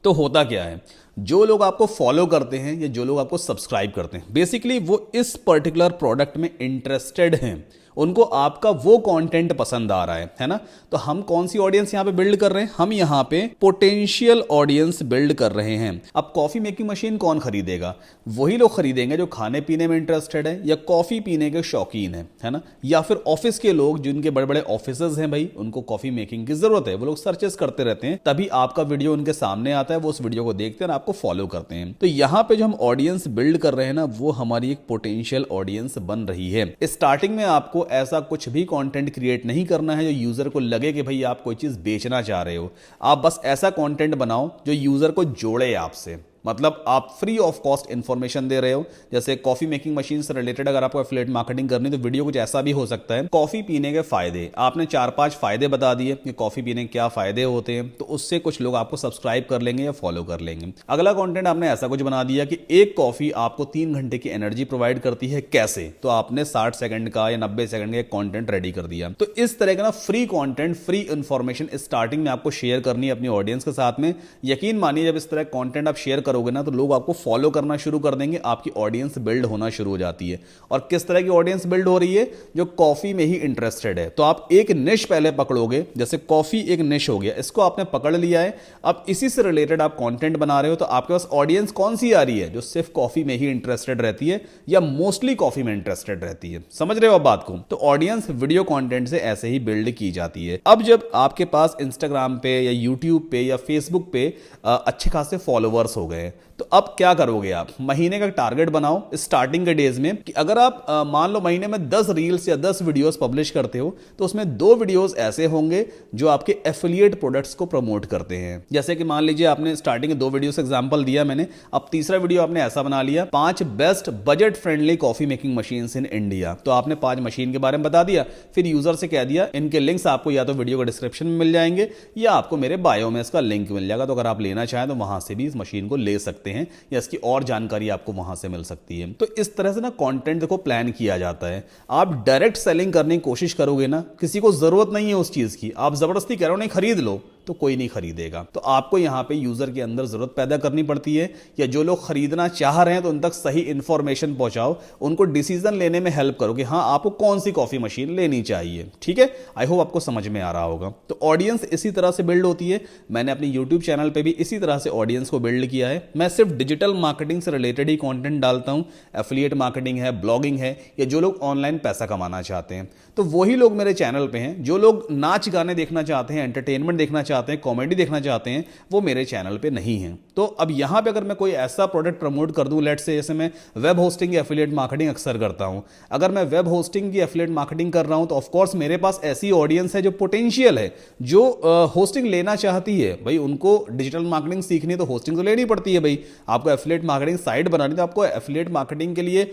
तो होता क्या है, जो लोग आपको फॉलो करते हैं या जो लोग आपको सब्सक्राइब करते हैं, बेसिकली वो इस पर्टिकुलर प्रोडक्ट में इंटरेस्टेड हैं, उनको आपका वो कंटेंट पसंद आ रहा है ना। तो हम कौन सी ऑडियंस यहाँ पे बिल्ड कर रहे हैं, हम यहाँ पे पोटेंशियल ऑडियंस बिल्ड कर रहे हैं। अब कॉफी मेकिंग मशीन कौन खरीदेगा, वही लोग खरीदेंगे जो खाने पीने में इंटरेस्टेड है या कॉफी पीने के शौकीन है ना, या फिर ऑफिस के लोग जिनके बड़े बड़े ऑफिसेज हैं भाई, उनको कॉफी मेकिंग की जरूरत है, वो लोग सर्चेस करते रहते हैं, तभी आपका वीडियो उनके सामने आता है, वो उस वीडियो को देखते हैं और आपको फॉलो करते हैं। तो यहाँ पे जो हम ऑडियंस बिल्ड कर रहे हैं ना, वो हमारी एक पोटेंशियल ऑडियंस बन रही है। स्टार्टिंग में आपको ऐसा कुछ भी कंटेंट क्रिएट नहीं करना है जो यूजर को लगे कि भाई आप कोई चीज बेचना चाह रहे हो। आप बस ऐसा कंटेंट बनाओ जो यूजर को जोड़े आपसे, मतलब आप फ्री ऑफ कॉस्ट इंफॉर्मेशन दे रहे हो। जैसे कॉफी मेकिंग मशीन से रिलेटेड अगर आपको एफिलिएट मार्केटिंग करनी तो वीडियो कुछ ऐसा भी हो सकता है, कॉफी पीने के फायदे, आपने 4-5 फायदे बता दिए कि कॉफी पीने के क्या फायदे होते हैं, तो उससे कुछ लोग आपको सब्सक्राइब कर लेंगे या फॉलो कर लेंगे। अगला कंटेंट आपने ऐसा कुछ बना दिया कि एक कॉफी आपको 3 घंटे की एनर्जी प्रोवाइड करती है, कैसे, तो आपने 60 सेकंड का या 90 सेकंड का एक कंटेंट रेडी कर दिया। तो इस तरह का ना free content, free information starting में आपको शेयर करनी है अपनी ऑडियंस के साथ में। यकीन मानिए जब इस तरह कंटेंट आप शेयर करोगे ना, तो लोग आपको फॉलो करना शुरू कर देंगे, आपकी ऑडियंस बिल्ड होना शुरू हो जाती है। और किस तरह की ऑडियंस बिल्ड हो रही है, जो कॉफी में ही इंटरेस्टेड है। तो आप एक निश पहले पकड़ोगे, जैसे कॉफी एक निश हो गया, इसको आपने पकड़ लिया है, अब इसी से रिलेटेड आप कंटेंट बना रहे हो, तो आपके पास ऑडियंस कौन सी आ रही है, जो सिर्फ कॉफी में ही इंटरेस्टेड रहती है या मोस्टली कॉफी में इंटरेस्टेड रहती है। समझ रहे हो आप बात को। तो ऑडियंस वीडियो कंटेंट से ऐसे ही बिल्ड की जाती है। अब जब आपके पास इंस्टाग्राम पे या यूट्यूब पे या फेसबुक पे अच्छे खासे फॉलोवर्स हो गए हैं। तो अब क्या करोगे आप, महीने का टारगेट बनाओ स्टार्टिंग के डेज में कि अगर आप मान लो महीने में 10 रील्स या 10 वीडियोस पब्लिश करते हो तो उसमें 2 वीडियोस ऐसे होंगे जो आपके एफिलिएट प्रोडक्ट्स को प्रमोट करते हैं। जैसे कि मान लीजिए आपने स्टार्टिंग के 2 वीडियोस एग्जांपल दिया मैंने, अब तीसरा वीडियो आपने ऐसा बना लिया 5 best budget friendly coffee making machines in India. तो आपने 5 मशीन के बारे में बता दिया, फिर यूजर से कह दिया इनके लिंक्स आपको या तो वीडियो के डिस्क्रिप्शन में मिल जाएंगे या आपको मेरे बायो में इसका लिंक मिल जाएगा, तो अगर आप लेना चाहें तो वहां से भी इस मशीन को ले सकते हैं या इसकी और जानकारी आपको वहां से मिल सकती है। तो इस तरह से ना कंटेंट देखो प्लान किया जाता है। आप डायरेक्ट सेलिंग करने की कोशिश करोगे ना, किसी को जरूरत नहीं है उस चीज की, आप जबरदस्ती कह रहे हो नहीं खरीद लो, तो कोई नहीं खरीदेगा। तो आपको यहां पे यूजर के अंदर जरूरत पैदा करनी पड़ती है, या जो लोग खरीदना चाह रहे हैं तो उन तक सही इंफॉर्मेशन पहुंचाओ, उनको डिसीजन लेने में हेल्प करो कि हाँ आपको कौन सी कॉफी मशीन लेनी चाहिए। ठीक है, आई होप आपको समझ में आ रहा होगा। तो ऑडियंस इसी तरह से बिल्ड होती है। मैंने अपनी यूट्यूब चैनल पे भी इसी तरह से ऑडियंस को बिल्ड किया है। मैं सिर्फ डिजिटल मार्केटिंग से रिलेटेड ही कंटेंट डालता हूं, एफिलिएट मार्केटिंग है, ब्लॉगिंग है, या जो लोग ऑनलाइन पैसा कमाना चाहते हैं तो वही लोग मेरे चैनल पे हैं। जो लोग नाच गाने देखना चाहते हैं, एंटरटेनमेंट देखना चाहते हैं, कॉमेडी देखना चाहते हैं, वो मेरे चैनल पे नहीं हैं। तो अब यहां पे अगर मैं कोई ऐसा प्रोडक्ट प्रमोट कर दूं, लेट्स से जैसे मैं वेब होस्टिंग की एफिलिएट मार्केटिंग अक्सर करता हूं, अगर मैं वेब होस्टिंग की एफिलिएट मार्केटिंग कर रहा हूं तो ऑफकोर्स मेरे पास ऐसी ऑडियंस है जो पोटेंशियल है, जो होस्टिंग लेना चाहती है। भाई उनको डिजिटल मार्केटिंग सीखनी है तो होस्टिंग तो लेनी पड़ती है। भाई आपको एफिलिएट मार्केटिंग साइट बनानी तो आपको एफिलिएट मार्केटिंग के लिए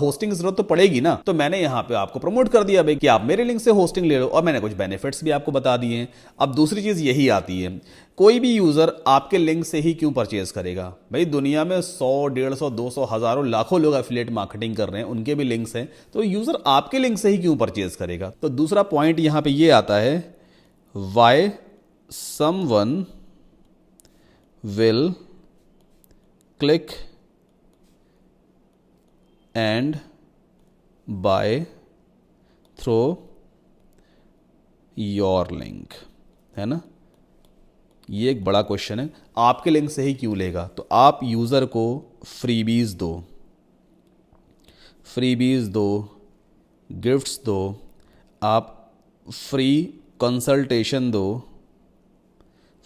होस्टिंग की जरूरत तो पड़ेगी ना। तो मैंने यहां पे आपको प्रमोट कर दिया भाई कि आप मेरे लिंक से होस्टिंग ले लो, और मैंने कुछ बेनिफिट्स भी आपको बता दिए हैं। अब दूसरी चीज यही आती है, कोई भी यूजर आपके लिंक से ही क्यों परचेज करेगा? भाई दुनिया में 100, 150, 200, हजारों, लाखों लोग एफिलिएट मार्केटिंग कर रहे हैं, उनके भी लिंक्स हैं, तो यूजर आपके लिंक से ही क्यों परचेज करेगा? तो दूसरा पॉइंट यहां पे ये आता है, why someone will click and buy through your link, है ना? ये एक बड़ा क्वेश्चन है, आपके लिंक से ही क्यों लेगा? तो आप यूजर को फ्रीबीज दो, गिफ्ट्स दो, आप फ्री कंसल्टेशन दो।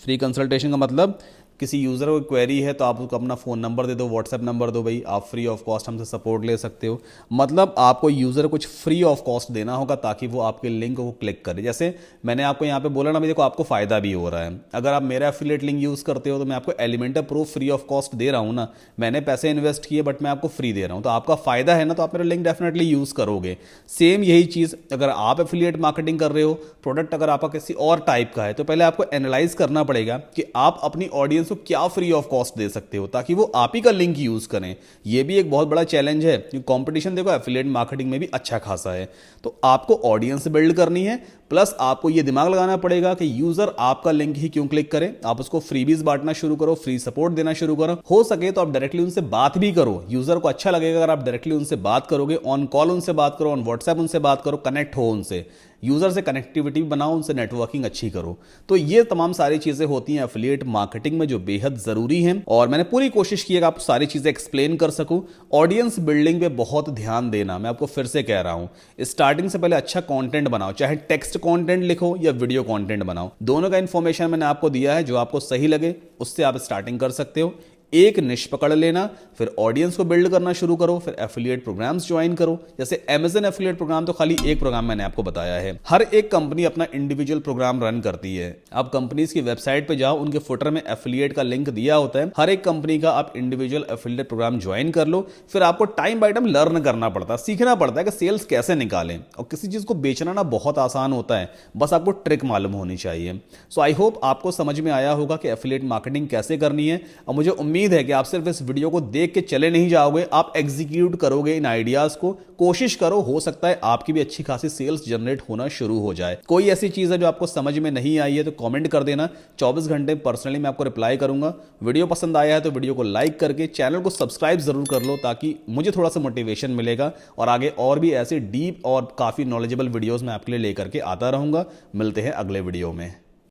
फ्री कंसल्टेशन का मतलब किसी यूज़र को क्वेरी है तो आप उसको अपना फ़ोन नंबर दे दो, व्हाट्सएप नंबर दो, भाई आप फ्री ऑफ कॉस्ट हमसे सपोर्ट ले सकते हो। मतलब आपको यूज़र कुछ फ्री ऑफ कॉस्ट देना होगा ताकि वो आपके लिंक को क्लिक करे। जैसे मैंने आपको यहाँ पे बोला ना, भाई देखो आपको फ़ायदा भी हो रहा है, अगर आप मेरा एफिलिएट लिंक यूज़ करते हो तो मैं आपको Elementor pro free of cost दे रहा हूँ ना, मैंने पैसे इन्वेस्ट किए बट मैं आपको फ्री दे रहा हूँ, तो आपका फ़ायदा है ना, तो आप मेरा लिंक डेफिनेटली यूज़ करोगे। सेम यही चीज़ अगर आप एफिलिएट मार्केटिंग कर रहे हो, प्रोडक्ट अगर आपका किसी और टाइप का है, तो पहले आपको एनालाइज करना पड़ेगा कि आप अपनी ऑडियंस को क्या फ्री ऑफ कॉस्ट दे सकते हो ताकि वो आप ही का लिंक यूज करें। ये भी एक बहुत बड़ा चैलेंज है, क्योंकि कंपटीशन देखो एफिलिएट मार्केटिंग में भी अच्छा खासा है। तो आपको ऑडियंस बिल्ड करनी है, प्लस आपको ये दिमाग लगाना पड़ेगा कि यूजर आपका लिंक ही क्यों क्लिक करे। आप उसको फ्रीबीज बांटना शुरू करो, फ्री सपोर्ट देना शुरू करो, हो सके तो आप डायरेक्टली उनसे बात भी करो। यूजर को अच्छा लगेगा अगर आप डायरेक्टली उनसे बात करोगे, ऑन कॉल उनसे बात करो, ऑन व्हाट्सएप उनसे बात करो, कनेक्ट हो उनसे, यूजर से कनेक्टिविटी बनाओ, उनसे नेटवर्किंग अच्छी करो। तो ये तमाम सारी चीजें होती हैं एफिलिएट मार्केटिंग में जो बेहद जरूरी हैं, और मैंने पूरी कोशिश की है कि आप सारी चीजें एक्सप्लेन कर सकूं। ऑडियंस बिल्डिंग पे बहुत ध्यान देना, मैं आपको फिर से कह रहा हूं, स्टार्टिंग से पहले अच्छा कंटेंट बनाओ, चाहे टेक्स्ट कंटेंट लिखो या वीडियो कंटेंट बनाओ, दोनों का इंफॉर्मेशन मैंने आपको दिया है। जो आपको सही लगे उससे आप स्टार्टिंग कर सकते हो। एक निश पकड़ लेना, फिर ऑडियंस को बिल्ड करना शुरू करो, फिर एफिलिएट प्रोग्राम्स ज्वाइन करो। जैसे अमेज़न एफिलिएट प्रोग्राम तो खाली एक प्रोग्राम मैंने आपको बताया है, हर एक कंपनी अपना इंडिविजुअल प्रोग्राम रन करती है। आप कंपनीज की वेबसाइट पे जाओ, उनके फुटर में एफिलिएट का लिंक दिया होता है, हर एक कंपनी का आप इंडिविजुअल एफिलिएट प्रोग्राम ज्वाइन कर लो। फिर आपको टाइम बाय टाइम लर्न करना पड़ता है, सीखना पड़ता है कि सेल्स कैसे निकालें, और किसी चीज को बेचना ना बहुत आसान होता है, बस आपको ट्रिक मालूम होनी चाहिए। सो आई होप आपको समझ में आया होगा कि एफिलिएट मार्केटिंग कैसे करनी है, और मुझे उम्मीद है कि आप सिर्फ इस वीडियो को देख के चले नहीं जाओगे, आप एग्जीक्यूट करोगे इन आइडियाज को। कोशिश करो, हो सकता है आपकी भी अच्छी खासी सेल्स जनरेट होना शुरू हो जाए। कोई ऐसी चीज है जो आपको समझ में नहीं आई है तो कमेंट कर देना, 24 घंटे पर्सनली मैं आपको रिप्लाई करूंगा। वीडियो पसंद आया है तो वीडियो को लाइक करके चैनल को सब्सक्राइब जरूर कर लो, ताकि मुझे थोड़ा सा मोटिवेशन मिलेगा, और आगे और भी ऐसे डीप और काफी नॉलेजेबल वीडियोस मैं आपके लिए लेकर के आता रहूंगा। मिलते हैं अगले वीडियो में।